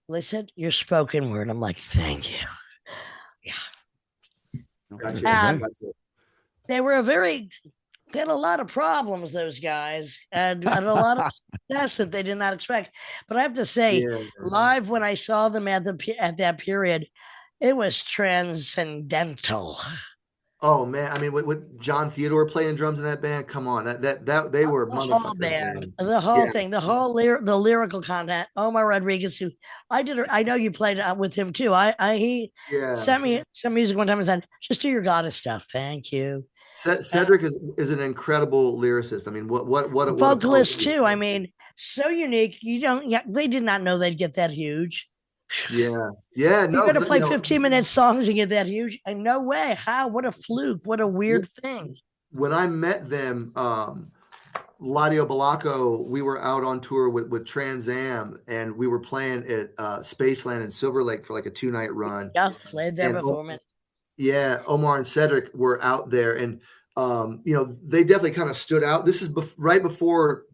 They said, your spoken word. I'm like, thank you. Yeah. Gotcha. They had a lot of problems, those guys, and a lot of success that they did not expect. But I have to say, live when I saw them at that period, it was transcendental. Oh man, with John Theodore playing drums in that band, come on, that they were motherfuckers. Band, the whole thing, the whole the lyrical content. Omar Rodriguez, who I know you played with him too. He sent me some music one time and said, "Just do your goddess stuff, thank you." Cedric is an incredible lyricist. What a vocalist too. So unique. They did not know they'd get that huge. Yeah. You're going to play 15-minute songs and get that huge? No way. How? What a fluke. What a weird thing. When I met them, Ladio Balaco, we were out on tour with Trans Am, and we were playing at Spaceland in Silver Lake for like a 2-night run. Yeah, played there before me. Yeah, Omar and Cedric were out there, and they definitely kind of stood out. This is right before.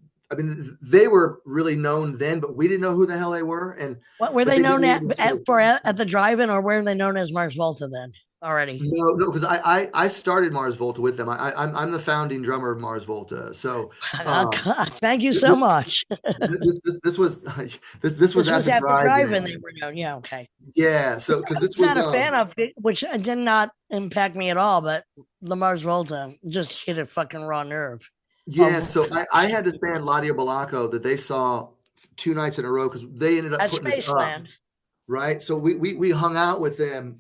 They were really known then, but we didn't know who the hell they were. And what were they known at the drive-in, or were they known as Mars Volta then? already. No, because I started Mars Volta with them. I'm the founding drummer of Mars Volta. So Thank you so much. this was this was This at was the at the drive-in drive-in. they were known. Yeah, okay. Yeah, so I because this was was not a fan of it, which did not impact me at all, but the Mars Volta just hit a fucking raw nerve. yeah, Of so I had this band Ladio Balaco that they saw 2 nights in a row because they ended up at putting us up. Spaceland. Right. So we hung out with them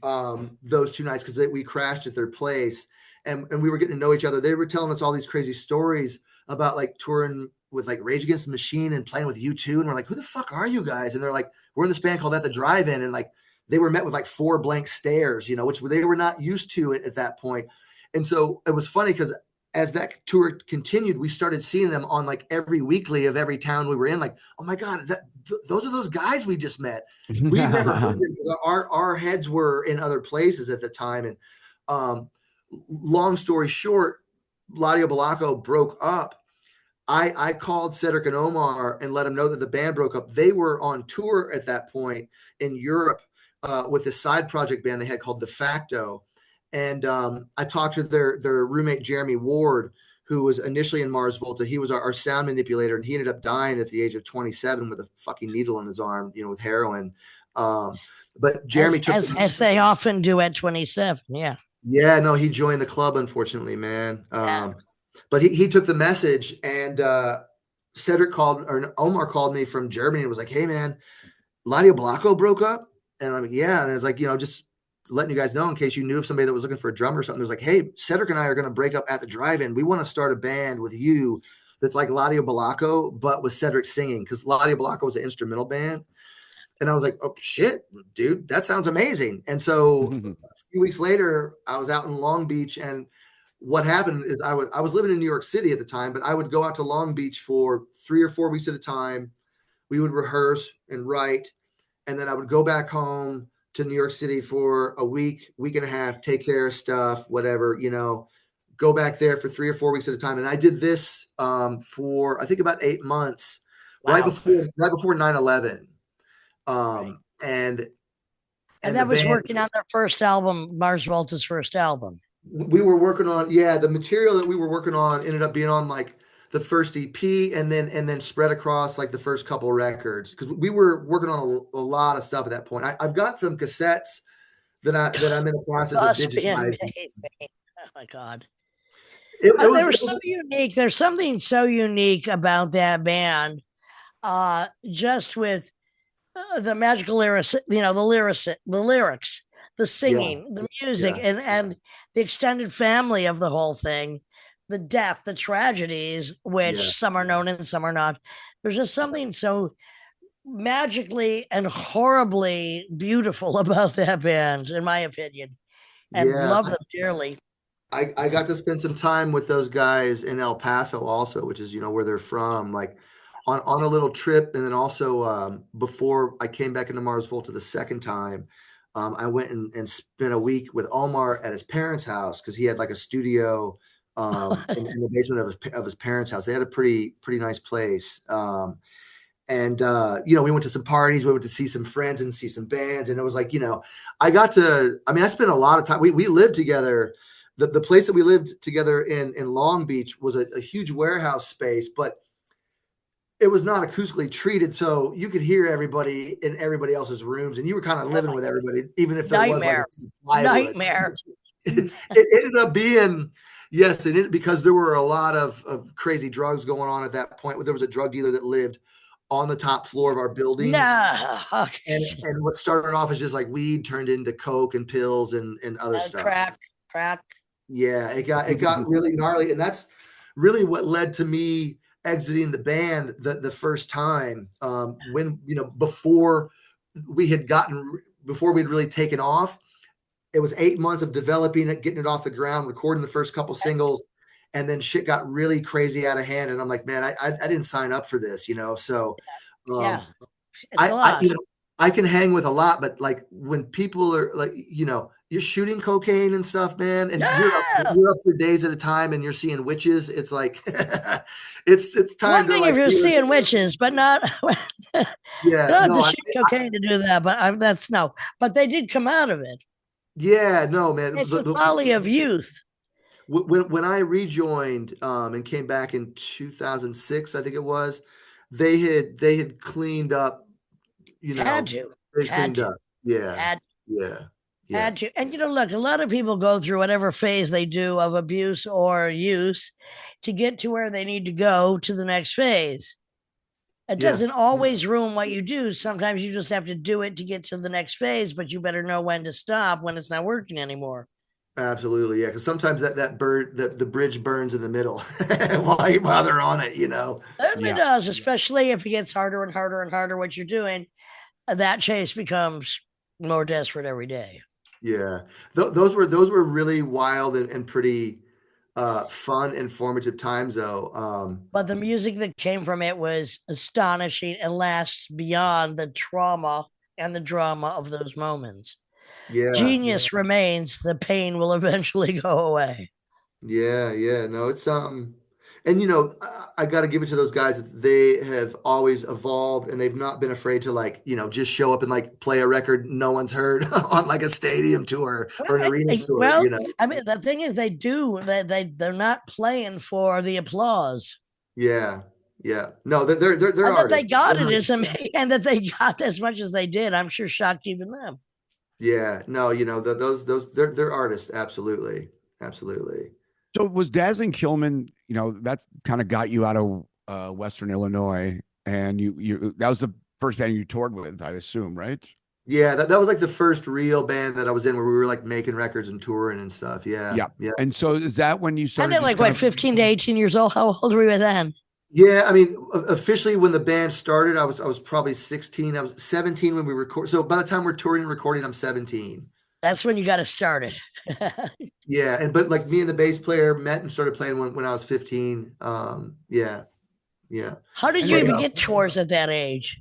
those 2 nights because we crashed at their place and we were getting to know each other. They were telling us all these crazy stories about like touring with like Rage Against the Machine and playing with U2. And we're like, who the fuck are you guys? And they're like, we're in this band called At the Drive-In. And like they were met with like 4 blank stares, which they were not used to at that point. And so it was funny because as that tour continued, we started seeing them on like every weekly of every town we were in. Like, oh my God, those are those guys we just met. We had never heard them. Our heads were in other places at the time. And long story short, Ladio Balaco broke up. I called Cedric and Omar and let them know that the band broke up. They were on tour at that point in Europe with a side project band they had called De Facto. And I talked to their roommate, Jeremy Ward, who was initially in Mars Volta. He was our sound manipulator, and he ended up dying at the age of 27 with a fucking needle in his arm, with heroin. But Jeremy took as they often do at 27. Yeah. Yeah, no, he joined the club, unfortunately, man. But he took the message, and Cedric called, or Omar called me from Germany and was like, hey, man, Ladio Balaco broke up? And I'm like, yeah. And it's like, just letting you guys know in case you knew of somebody that was looking for a drummer or something. It was like, hey, Cedric and I are going to break up at the drive-in. We want to start a band with you that's like Ladio Balaco, but with Cedric singing, because Ladio Balaco was an instrumental band. And I was like, oh, shit, dude, that sounds amazing. And so a few weeks later, I was out in Long Beach, and what happened is I was living in New York City at the time, but I would go out to Long Beach for 3 or 4 weeks at a time. We would rehearse and write, and then I would go back home to New York City for a week and a half, take care of stuff, whatever, go back there for 3 or 4 weeks at a time. And I did this for, I think, about 8 months, wow, right before 9/11. And that was working on their first album, Mars Volta's first album. We were working on, the material that we were working on ended up being on like the first EP and then spread across like the first couple records, because we were working on a lot of stuff at that point. I've got some cassettes that I'm in the process of digitizing. Oh my God. They were so unique. There's something so unique about that band, just with the magical lyrics, the lyrics, the singing, the music, and the extended family of the whole thing, the death, the tragedies, which some are known and some are not. There's just something so magically and horribly beautiful about that band, in my opinion, and love them dearly. I got to spend some time with those guys in El Paso also, which is, where they're from, like on a little trip. And then also before I came back into Mars Volta the second time, I went and spent a week with Omar at his parents' house, because he had like a studio in the basement of his parents' house. They had a pretty nice place. And we went to some parties, we went to see some friends and see some bands. And it was like, I spent a lot of time. We lived together. The place that we lived together in Long Beach was a huge warehouse space, but it was not acoustically treated, so you could hear everybody in everybody else's rooms, and you were kind of living with everybody, even if there was like a nightmare. It ended up being, because there were a lot of crazy drugs going on at that point. There was a drug dealer that lived on the top floor of our building. And what started off as just like weed turned into coke and pills and other stuff. Crack. Yeah, it got really gnarly, and that's really what led to me exiting the band the first time, when before we'd really taken off. It was 8 months of developing it, getting it off the ground, recording the first couple singles, and then shit got really crazy out of hand. And I'm like, man, I didn't sign up for this, so I can hang with a lot, but like when people are like, you're shooting cocaine and stuff, man, and you're up for days at a time, and you're seeing witches. It's like, it's time. One thing if you're seeing witches, but not, not to shoot cocaine to do that. But that's no. But they did come out of it. Yeah, no, man. It's the folly of youth. When I rejoined and came back in 2006, I think it was, they had cleaned up, you Had know, to, they had cleaned to, up. Yeah, had yeah, yeah, had to. And look, a lot of people go through whatever phase they do of abuse or use to get to where they need to go to the next phase. It yeah. doesn't always ruin what you do. Sometimes you just have to do it to get to the next phase, but you better know when to stop when it's not working anymore. Absolutely, yeah. Because sometimes the bridge burns in the middle while they're on it. Certainly Yeah. does, especially if it gets harder and harder and harder what you're doing. That chase becomes more desperate every day. Yeah, those were really wild and pretty fun, informative times, though. But the music that came from it was astonishing and lasts beyond the trauma and the drama of those moments. Yeah, Genius remains, the pain will eventually go away. yeah, yeah. No, it's and I got to give it to those guys that they have always evolved and they've not been afraid to like just show up and like play a record no one's heard on like a stadium tour Well, or an arena tour. well, I mean, the thing is, they do they're not playing for the applause. Yeah, yeah. No, they're And that they artists. got it is amazing, and that they got as much as they did, I'm sure shocked even them. Yeah, no, those they're artists. Absolutely, absolutely. So was Dazzling Killman, that's kind of got you out of Western Illinois, and you that was the first band you toured with, I assume, right? Yeah, that was like the first real band that I was in where we were like making records and touring and stuff. Yeah, Yeah. yeah. And so is that when you And started then, just like, kind what, of 15 to 18 years old? How old were you then? Yeah, I mean, officially when the band started, I was probably 16. I was 17 when we record. So by the time we're touring and recording, I'm 17. That's when you got to start it. Yeah, but like me and the bass player met and started playing when I was 15. Yeah, yeah. How did and you But even get tours at that age?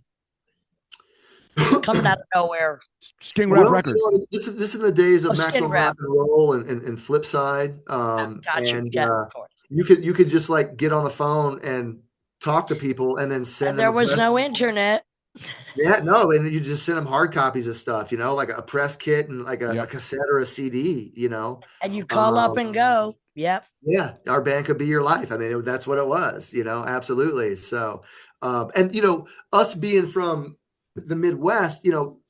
Coming out of nowhere. Sting Rev well, Records? this is in the days Oh, of skin Maximum Rock wrap. and Roll and Flipside. Got you. And Yeah, of course. you could just like get on the phone and talk to people and then And send them there a was press. no internet. Yeah, no, and you just send them hard copies of stuff, like a press kit and like a Yep. cassette or a CD. And you call up Um, and go. Yep. yeah, our band could be your life. I mean, that's what it was, absolutely. So, and us being from the Midwest,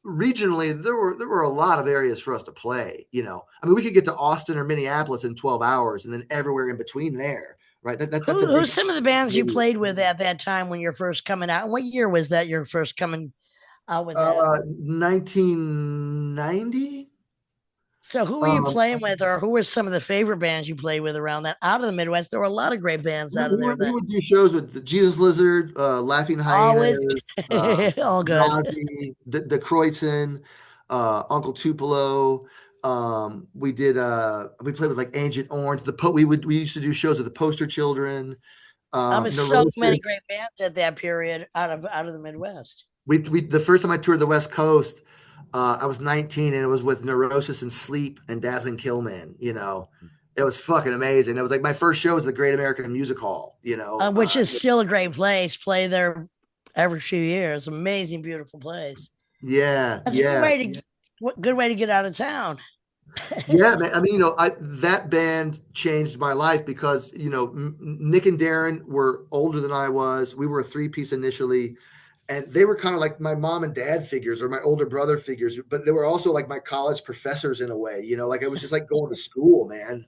regionally, there were a lot of areas for us to play. I mean, we could get to Austin or Minneapolis in 12 hours, and then everywhere in between there, right? That's a Who's big some of the bands you city. played with at that time when you're first coming out? And what year was that you're first coming out with that? 1990. So who were you playing with, or who were some of the favorite bands you played with around that out of the Midwest? There were a lot of great bands We, out of we there would we then. would do shows with the Jesus Lizard, Laughing Always Hyenas, all good. Nazi, the Kreutzen, Uncle Tupelo. We played with like Agent Orange. We used to do shows with the Poster Children, I was so many great Neurosis. bands at that period out of the Midwest. We the first time I toured the West Coast, I was 19 and it was with Neurosis and Sleep and Dazzling Killman. It was fucking amazing. It was like my first show was the Great American Music Hall. Which is still a great place. Play there every few years. Amazing, beautiful place. Yeah, That's yeah. a good way to get out of town. Yeah, man. I mean, that band changed my life because, Nick and Darren were older than I was. We were a three-piece initially, and they were kind of like my mom and dad figures or my older brother figures, but they were also like my college professors in a way, like it was just like going to school, man.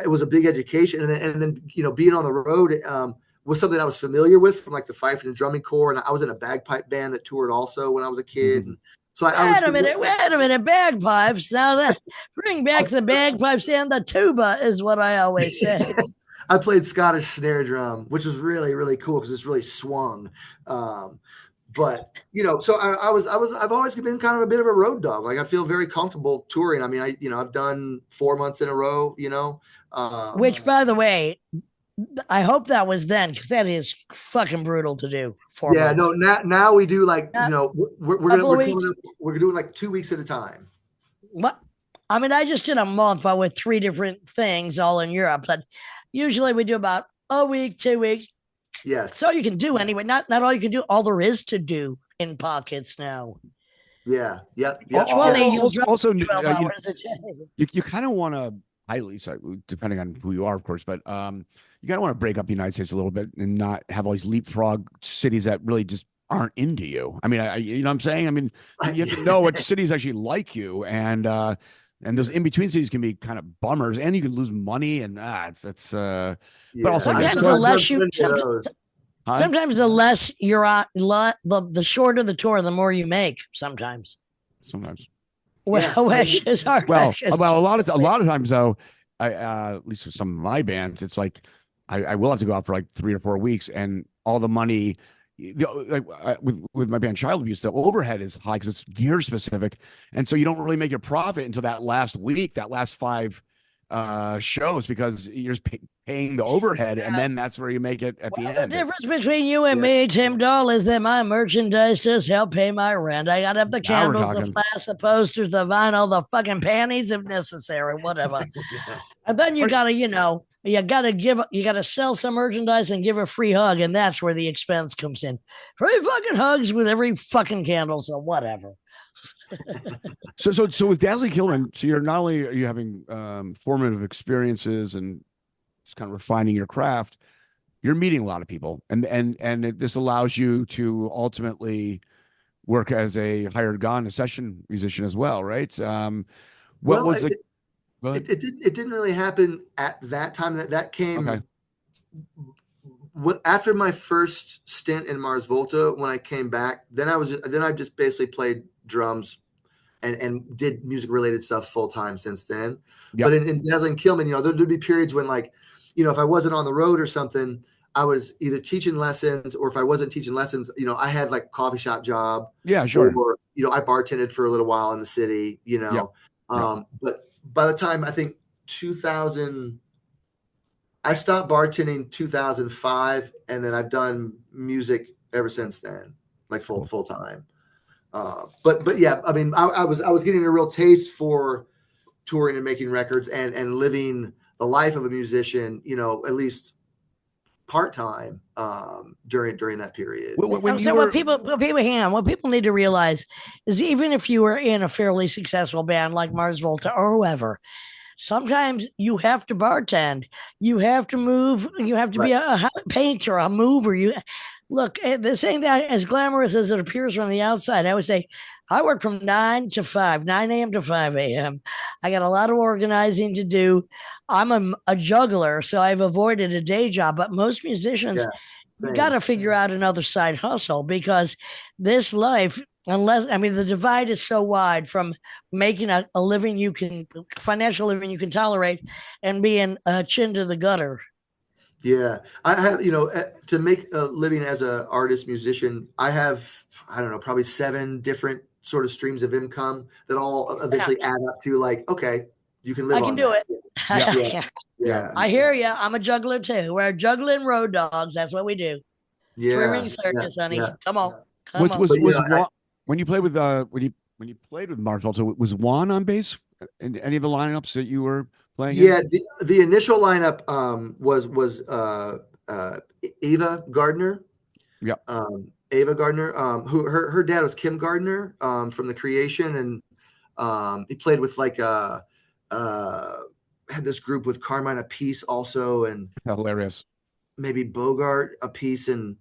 It was a big education. And then, being on the road, was something I was familiar with from like the fife and drumming corps. And I was in a bagpipe band that toured also when I was a kid. And so I was Wait a minute, bagpipes. Now that bring back the bagpipes and the tuba is what I always say. I played Scottish snare drum, which was really, really cool because it's really swung. But so I've always been kind of a bit of a road dog. Like I feel very comfortable touring. I mean, I've done 4 months in a row. Which, by the way, I hope that was then because that is fucking brutal to do. 4 months. No. Now we do like we're doing like 2 weeks at a time. What? I mean, I just did a month, but with 3 different things all in Europe. But usually we do about a week, 2 weeks. Yes. So you can do anyway. Not all you can do. All there is to do in pockets now. Yeah. Yep. Yep. It's funny. Yep. You'll drive Also, 12 hours a day. you kind of want to, at least depending on who you are, of course, but you kind of want to break up the United States a little bit and not have all these leapfrog cities that really just aren't into you. I mean, you know what I'm saying? I mean, you have to know what cities actually like you, and those in between cities can be kind of bummers, and you can lose money, and it's but also sometimes the less you sometimes the less you're on, the shorter the tour, the more you make. Sometimes. Well, wishes are wishes. Well, a lot of times though, at least with some of my bands, it's like I will have to go out for like 3 or 4 weeks, and all the money, like with my band Child Abuse, the overhead is high because it's gear specific, and so you don't really make your profit until that last week, that last 5 shows, because you're just paying the overhead, and then that's where you make it at the end. The difference between you and me, Tim Dahl, is that my merchandise does help pay my rent. I got to have the candles, the flasks, the posters, the vinyl, the fucking panties if necessary, whatever. And then you gotta, you gotta sell some merchandise and give a free hug, and that's where the expense comes in. Free fucking hugs with every fucking candle, so whatever. So with Dazzling Kilman, so you're not only are you having formative experiences and just kind of refining your craft, you're meeting a lot of people, and this allows you to ultimately work as a hired gun, a session musician as well, right? It didn't really happen at that time. That came after my first stint in Mars Volta. When I came back, then I just basically played drums and did music related stuff full time since then. Yep. But in Dazzling Kilman, there'd be periods when, like, if I wasn't on the road or something, I was either teaching lessons, or if I wasn't teaching lessons, I had like a coffee shop job. Yeah, sure. Or, I bartended for a little while in the city, Yep. But by the time, I think 2000, I stopped bartending 2005, and then I've done music ever since then, like full time. But yeah, I mean, I was getting a real taste for touring and making records and living the life of a musician, at least part-time, during that period. What people need to realize is, even if you were in a fairly successful band like Mars Volta or whoever, sometimes you have to bartend, you have to move, you have to be a painter, a mover. Look, this ain't that as glamorous as it appears from the outside. I would say I work from 9 a.m. to 5 a.m. I got a lot of organizing to do. I'm a juggler, so I've avoided a day job. But most musicians, you got to figure out another side hustle, because this life, the divide is so wide from making a living financial living you can tolerate, and being chin to the gutter. Yeah, I have, to make a living as an artist musician, I have, I don't know, probably 7 different sort of streams of income that all eventually add up to, like, okay, you can live on that. I can do it. Yeah. I hear you. I'm a juggler too. We're juggling road dogs. That's what we do. Yeah. Swimming circus, honey. Yeah. Come on. When you played with Mars Volta, was Juan on bass in any of the lineups that you were playing? Yeah, the initial lineup was Ava Gardner. Yeah. Ava Gardner, who her dad was Kim Gardner, from The Creation, and he played with had this group with Carmine Appice also, and hilarious. Maybe Bogart, Appice, and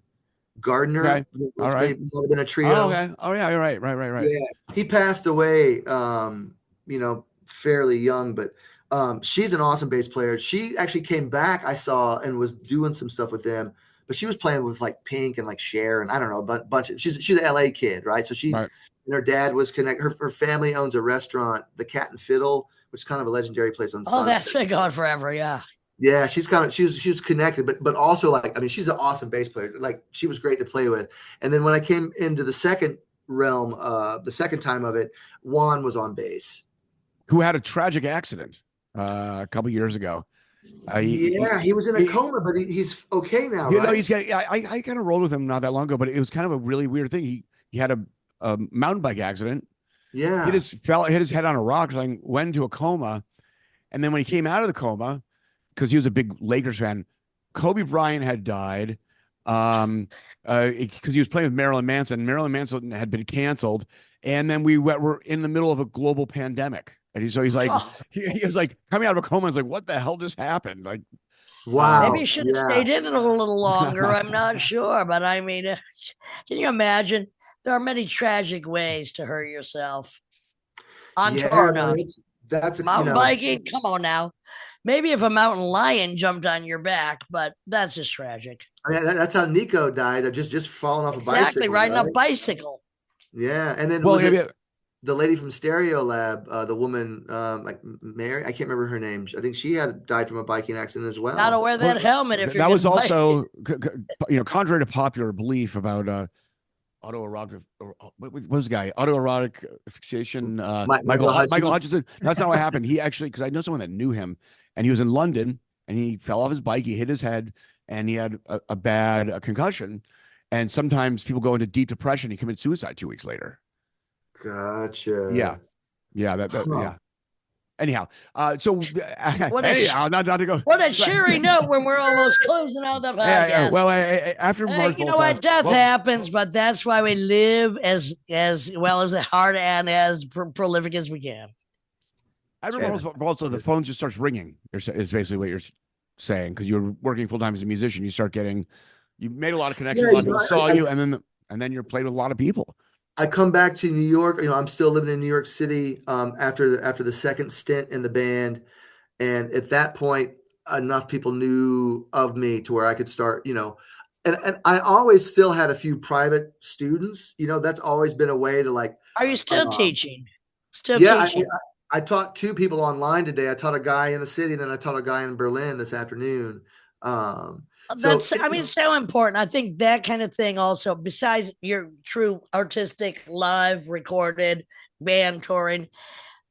Gardner. Okay. All right. Might have been a trio. Oh, okay. Oh yeah, you're right. Right. Yeah, he passed away, fairly young, but she's an awesome bass player. She actually came back, I saw, and was doing some stuff with them, but she was playing with like Pink and like Cher, and I don't know, a bunch of, she's an LA kid, right? So she, and her dad was connected. Her family owns a restaurant, the Cat and Fiddle, which is kind of a legendary place on Sunset. That's been gone forever. Yeah. Yeah, she was connected, but also, like, I mean, she's an awesome bass player. Like, she was great to play with. And then when I came into the second realm, the second time of it, Juan was on bass, who had a tragic accident a couple years ago. He was in a coma, but he's okay now. Right? He's got. I kind of rolled with him not that long ago, but it was kind of a really weird thing. He had a mountain bike accident. Yeah, hit his head on a rock, and went into a coma. And then when he came out of the coma, because he was a big Lakers fan, Kobe Bryant had died, because he was playing with Marilyn Manson. Marilyn Manson had been canceled, And then we're in the middle of a global pandemic. And he's like, he was like coming out of a coma. He's like, what the hell just happened? Like, Wow. Maybe you should have stayed in it a little longer. I'm not sure. But I mean, can you imagine? There are many tragic ways to hurt yourself. On tour or not. That's mountain biking. Come on now. Maybe if a mountain lion jumped on your back, but that's just tragic. I mean, that's how Nico died, just falling off a bicycle. Exactly, riding a bicycle. Yeah, and then the lady from Stereo Lab, the woman, like Mary, I can't remember her name. I think she had died from a biking accident as well. Gotta wear that helmet if you're. That was also, contrary to popular belief about autoerotic. What was the guy? Autoerotic fixation. Michael Hutchinson. That's how it happened. He actually, because I know someone that knew him, and he was in London, and he fell off his bike. He hit his head, and he had a bad concussion. And sometimes people go into deep depression. He committed suicide 2 weeks later. Gotcha. Yeah. Yeah. Anyhow, not to go. What a cheery note when we're almost closing out the podcast. Yeah. Well, after March, you know what? Death happens, but that's why we live as well as hard and as prolific as we can. Also, the phone just starts ringing. Is basically what you're saying, because you're working full time as a musician. You made a lot of connections. A lot of people saw you, and then you're played with a lot of people. I come back to New York. I'm still living in New York City after the second stint in the band, and at that point, enough people knew of me to where I could start. And I always still had a few private students. That's always been a way to like. Are you still teaching? Teaching? I taught 2 people online today. I taught a guy in the city, then I taught a guy in Berlin this afternoon. That's so important. I think that kind of thing also, besides your true artistic live recorded band touring,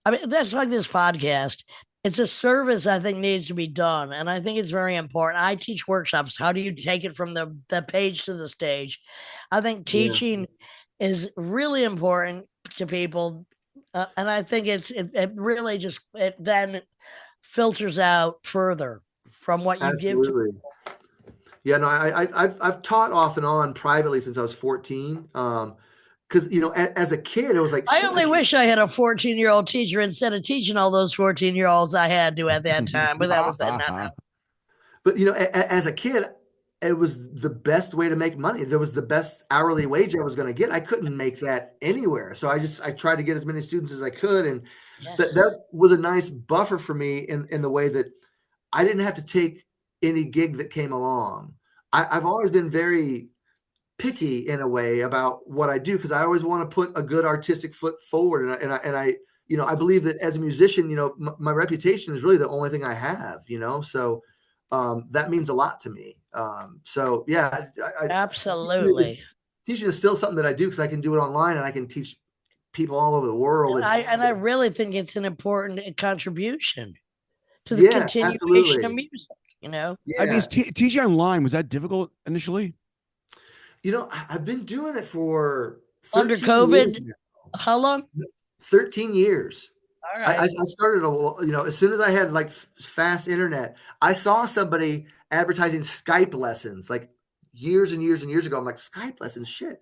I mean, that's like this podcast. It's a service I think needs to be done. And I think it's very important. I teach workshops. How do you take it from the page to the stage? I think teaching is really important to people. And I think it really just, it then filters out further from what you give to people. Yeah, no, I've taught off and on privately since I was 14. Because as a kid, it was like I only wish I had a 14-year-old teacher instead of teaching all those 14-year-olds I had to at that time. But that was that. But as a kid, it was the best way to make money. There was the best hourly wage I was going to get. I couldn't make that anywhere, so I tried to get as many students as I could, and that was a nice buffer for me in the way that I didn't have to take any gig that came along. I've always been very picky in a way about what I do, because I always want to put a good artistic foot forward. And I believe that as a musician, my reputation is really the only thing I have, so that means a lot to me. Absolutely. Teaching is still something that I do because I can do it online and I can teach people all over the world. And I really think it's an important contribution to the continuation of music. I mean, teaching online, was that difficult initially? I've been doing it for under COVID. How long? 13 years. All right. I started, as soon as I had like fast internet, I saw somebody advertising Skype lessons like years and years and years ago. I'm like, Skype lessons, shit.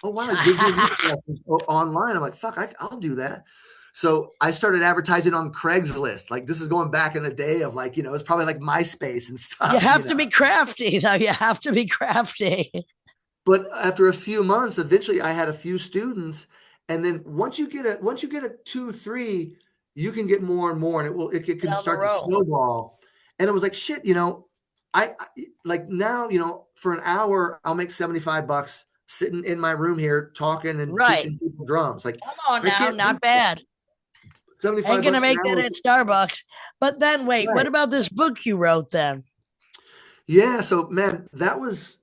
Oh wow, give me lessons online. I'm like, fuck, I'll do that. So I started advertising on Craigslist. Like, this is going back in the day of like, it's probably like MySpace and stuff. You have to be crafty, though. You have to be crafty. But after a few months, eventually I had a few students. And then once you get a 2, 3, you can get more and more, and it can start to snowball. And it was like, shit, I like now, for an hour, I'll make $75 sitting in my room here talking and teaching people drums. Like, come on now, not bad. 75. Ain't gonna make that at Starbucks. But then wait, what about this book you wrote then? Yeah, so man, that was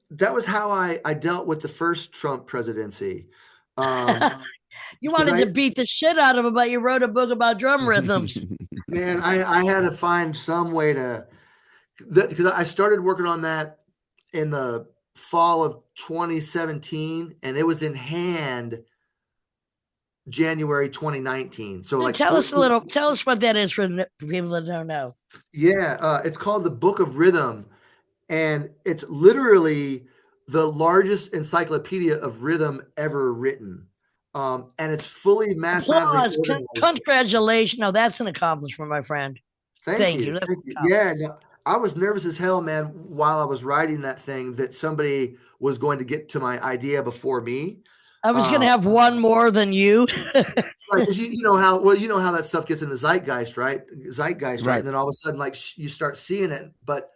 how I dealt with the first Trump presidency. You wanted to beat the shit out of him, but you wrote a book about drum rhythms. Man, I had to find some way because I started working on that in the fall of 2017, and it was in hand January 2019. So like, tell us what that is for people that don't know. Yeah, it's called the Book of Rhythm, and it's literally the largest encyclopedia of rhythm ever written. And it's fully mathematically Applause. organized. Congratulations. No, that's an accomplishment, my friend. Thank you. That's Thank you. Yeah, no, I was nervous as hell, man, while I was writing that thing, that somebody was going to get to my idea before me. I was going to have one more than you. Right, because you know how well you know how that stuff gets in the zeitgeist, right? Right. And then all of a sudden, like you start seeing it. But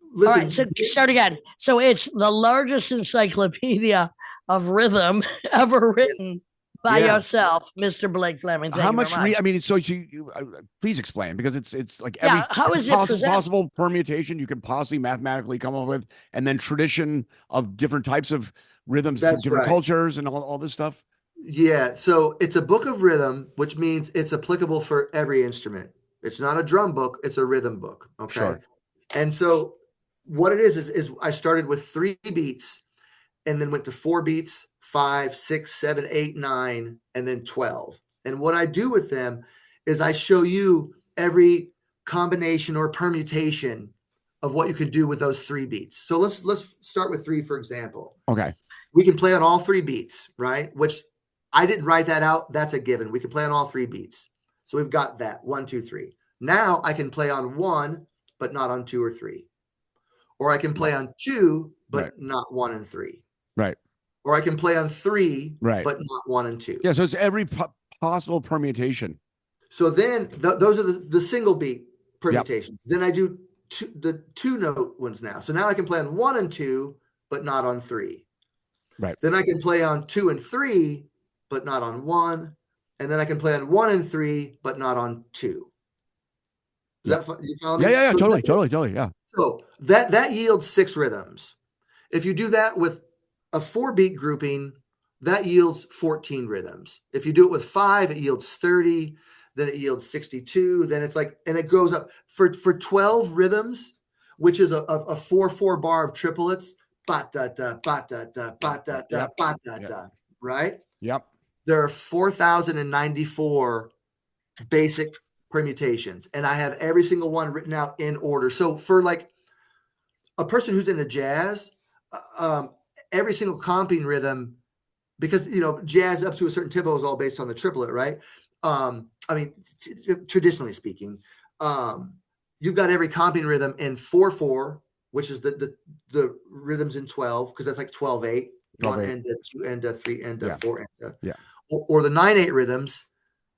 All listen, right, so start again. So it's the largest encyclopedia of rhythm ever written by Yeah. yourself, Mr. Blake Fleming. Thank How you much? very much. I mean, so please explain, because it's like Yeah, every how is it presented? possible permutation you can possibly mathematically come up with, and then tradition of different types of rhythms, That's different right. cultures, and all this stuff. Yeah, so it's a book of rhythm, which means it's applicable for every instrument. It's not a drum book, it's a rhythm book. Okay. Sure. And so what it is I started with 3 beats and then went to 4 beats, 5, 6, 7, 8, 9, and then 12. And what I do with them is I show you every combination or permutation of what you could do with those 3 beats. So let's start with 3, for example. Okay. We can play on all 3 beats, right? Which I didn't write that out. That's a given. We can play on all 3 beats. So we've got that 1, 2, 3. Now I can play on 1, but not on 2 or 3. Or I can play on 2, but Right. not 1 and 3. Right. Or I can play on 3, Right. but not 1 and 2. Yeah. So it's every possible permutation. So then those are the single beat permutations. Yep. Then I do the 2 note ones now. So now I can play on 1 and 2, but not on 3. Right. Then I can play on 2 and 3, but not on 1. And then I can play on 1 and 3, but not on 2. Is that you follow me? Yeah. So Totally. Yeah. So that yields 6 rhythms. If you do that with a 4-beat grouping, that yields 14 rhythms. If you do it with 5, it yields 30. Then it yields 62. Then it's like, and it goes up for 12 rhythms, which is a 4/4 bar of triplets. Ba da da ba da da ba da da ba da da. Right? Yep. There are 4,094 basic permutations, and I have every single one written out in order. So for like a person who's into jazz, every single comping rhythm, because jazz up to a certain tempo is all based on the triplet, right? I mean, traditionally speaking, you've got every comping rhythm in 4/4, which is the rhythms in 12, because that's like 12/8, 1 and 2 and 3 and 4 and or the 9/8 rhythms.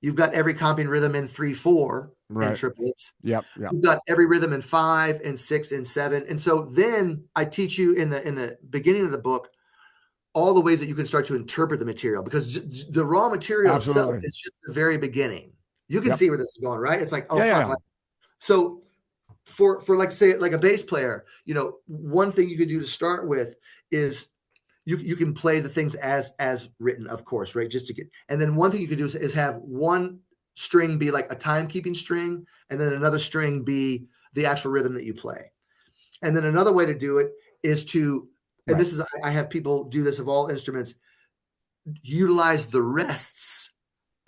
You've got every comping rhythm in 3/4 and triplets. Yep. You've got every rhythm in 5 and 6 and 7. And so then I teach you in the beginning of the book all the ways that you can start to interpret the material, because the raw material itself is just the very beginning. You can see where this is going, right? It's like, fuck. Like, so for like, say, like a bass player, one thing you could do to start with is you can play the things as written, of course, right? Just to get, and then one thing you could do is have one string be like a timekeeping string, and then another string be the actual rhythm that you play. And then another way to do it is to, and this is, I have people do this of all instruments, utilize the rests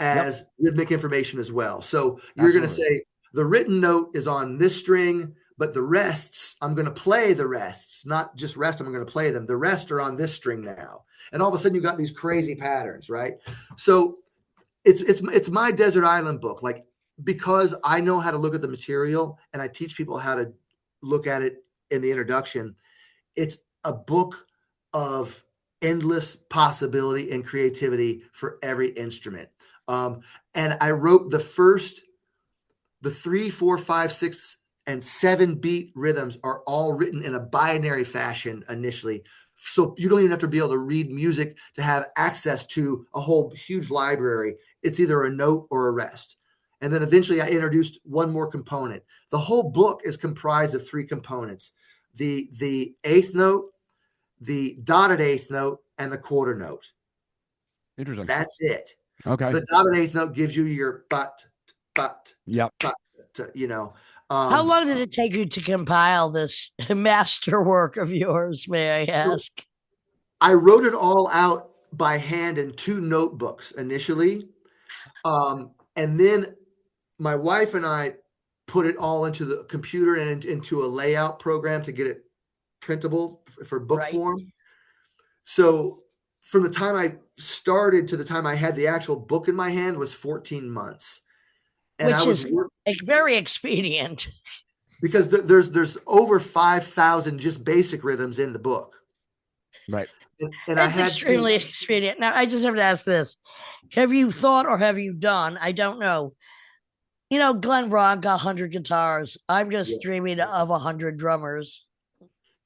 as rhythmic information as well. So you're going to say the written note is on this string, but the rests, I'm going to play the rests, not just rest, I'm going to play them. The rest are on this string now. And all of a sudden you got these crazy patterns, right? So it's my desert island book, like, because I know how to look at the material and I teach people how to look at it in the introduction. It's a book of endless possibility and creativity for every instrument. And I wrote the 3, 4, 5, 6, and 7 beat rhythms are all written in a binary fashion initially. So you don't even have to be able to read music to have access to a whole huge library. It's either a note or a rest. And then eventually I introduced one more component. The whole book is comprised of 3 components: the eighth note, the dotted eighth note, and the quarter note. Interesting. That's it. Okay. The dotted eighth note gives you your but, yep. How long did it take you to compile this masterwork of yours, may I ask? I wrote it all out by hand in 2 notebooks initially. And then my wife and I put it all into the computer and into a layout program to get it printable for book form. So from the time I started to the time I had the actual book in my hand was 14 months. And which is very expedient. Because there's over 5,000 just basic rhythms in the book. Right. And that's extremely expedient. Now, I just have to ask this. Have you thought or have you done, I don't know, Glenn Rock got 100 guitars. I'm just dreaming of 100 drummers.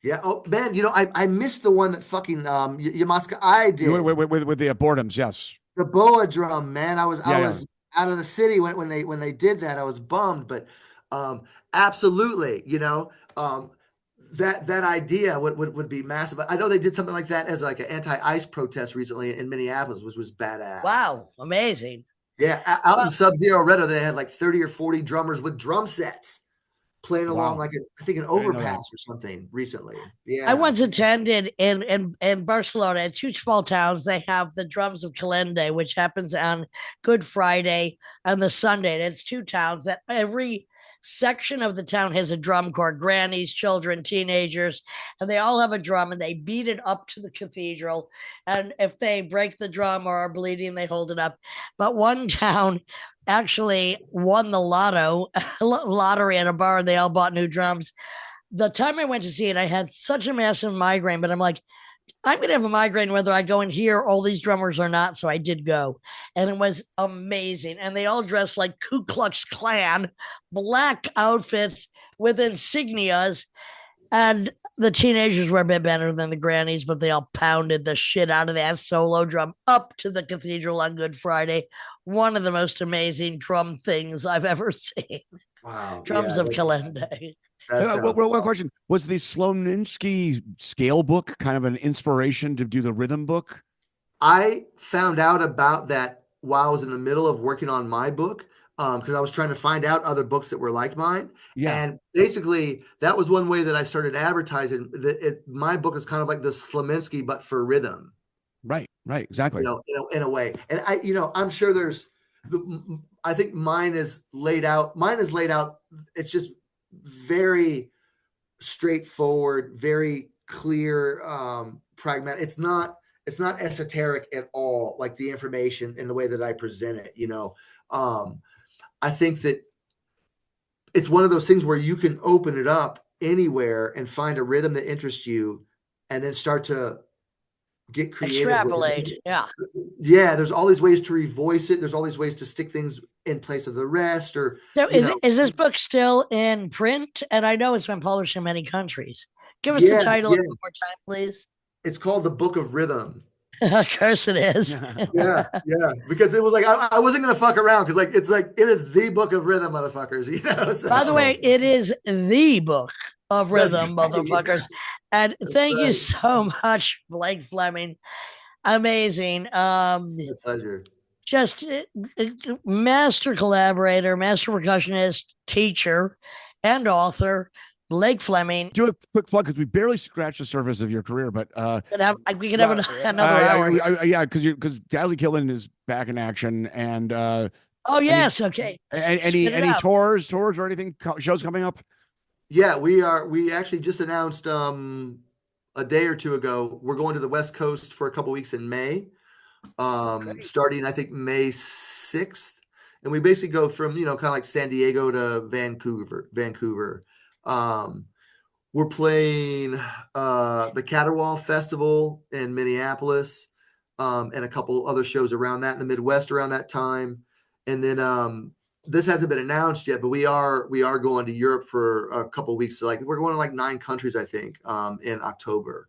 Yeah. Oh, man, I missed the one that fucking Yamaska I did. With the boredoms, yes. The boa drum, man. I was out of the city when they did that. I was bummed, but absolutely, that idea would be massive. I know they did something like that as like an anti-ice protest recently in Minneapolis, which was badass. Wow, amazing. Yeah, out in Sub-Zero Red, they had like 30 or 40 drummers with drum sets playing along like I think an overpass or something recently. Yeah, I once attended in Barcelona at two small towns. They have the Drums of Calende, which happens on Good Friday and the Sunday. And it's two towns that every section of the town has a drum corps, grannies, children, teenagers, and they all have a drum and they beat it up to the cathedral. And if they break the drum or are bleeding, they hold it up. But one town actually won the lottery at a bar and they all bought new drums. The time I went to see it, I had such a massive migraine, but I'm like, I'm going to have a migraine whether I go and hear all these drummers or not. So I did go, and it was amazing. And they all dressed like Ku Klux Klan, black outfits with insignias. And the teenagers were a bit better than the grannies, but they all pounded the shit out of that solo drum up to the cathedral on Good Friday. One of the most amazing drum things I've ever seen. Wow. Drums of Calende. One question. Was the Sloninsky scale book kind of an inspiration to do the rhythm book? I found out about that while I was in the middle of working on my book, because I was trying to find out other books that were like mine. Yeah. And basically, that was one way that I started advertising. My book is kind of like the Sloninsky, but for rhythm. Right, exactly. In a way. And I'm sure I think mine is laid out. It's just very straightforward, very clear, pragmatic. It's not esoteric at all, like the information in the way that I present it. I think that it's one of those things where you can open it up anywhere and find a rhythm that interests you and then start to get creative. Extrapolate. Yeah. There's all these ways to revoice it. There's all these ways to stick things in place of the rest. Or so is this book still in print? And I know it's been published in many countries. Give us the title one more time, please. It's called The Book of Rhythm. Of course it is. Yeah. Because it was like I wasn't gonna fuck around because it is the Book of Rhythm, motherfuckers. So. By the way, it is the Book of Rhythm, motherfuckers. And thank you so much, Blake Fleming. Amazing. My pleasure. Just master collaborator, master percussionist, teacher, and author. Blake Fleming. Do a quick plug because we barely scratched the surface of your career, but we could have another hour. Yeah, because Deadly Killing is back in action, and okay. Any tours or anything shows coming up? Yeah, we actually just announced a day or two ago. We're going to the West Coast for a couple weeks in May, starting I think May 6th, and we basically go from kind of like San Diego to Vancouver. We're playing the Caterwaul Festival in Minneapolis, and a couple other shows around that in the Midwest around that time. And then this hasn't been announced yet, but we are going to Europe for a couple weeks. So we're going to like 9 countries, I think, in October.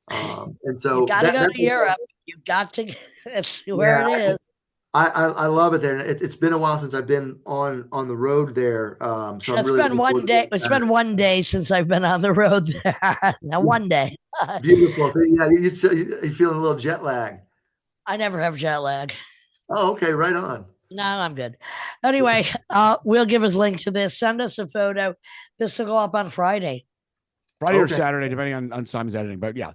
And so you got to go to Europe. You got to. That's where it is. I love it there. It's been a while since I've been on the road there. So it's been one day. It's been one day since I've been on the road there. Now one day. Beautiful. So yeah, you're feeling a little jet lag. I never have jet lag. Oh, okay, right on. No, I'm good. Anyway, we'll give us a link to this. Send us a photo. This will go up on Friday. Or Saturday, depending on Simon's editing. But yeah.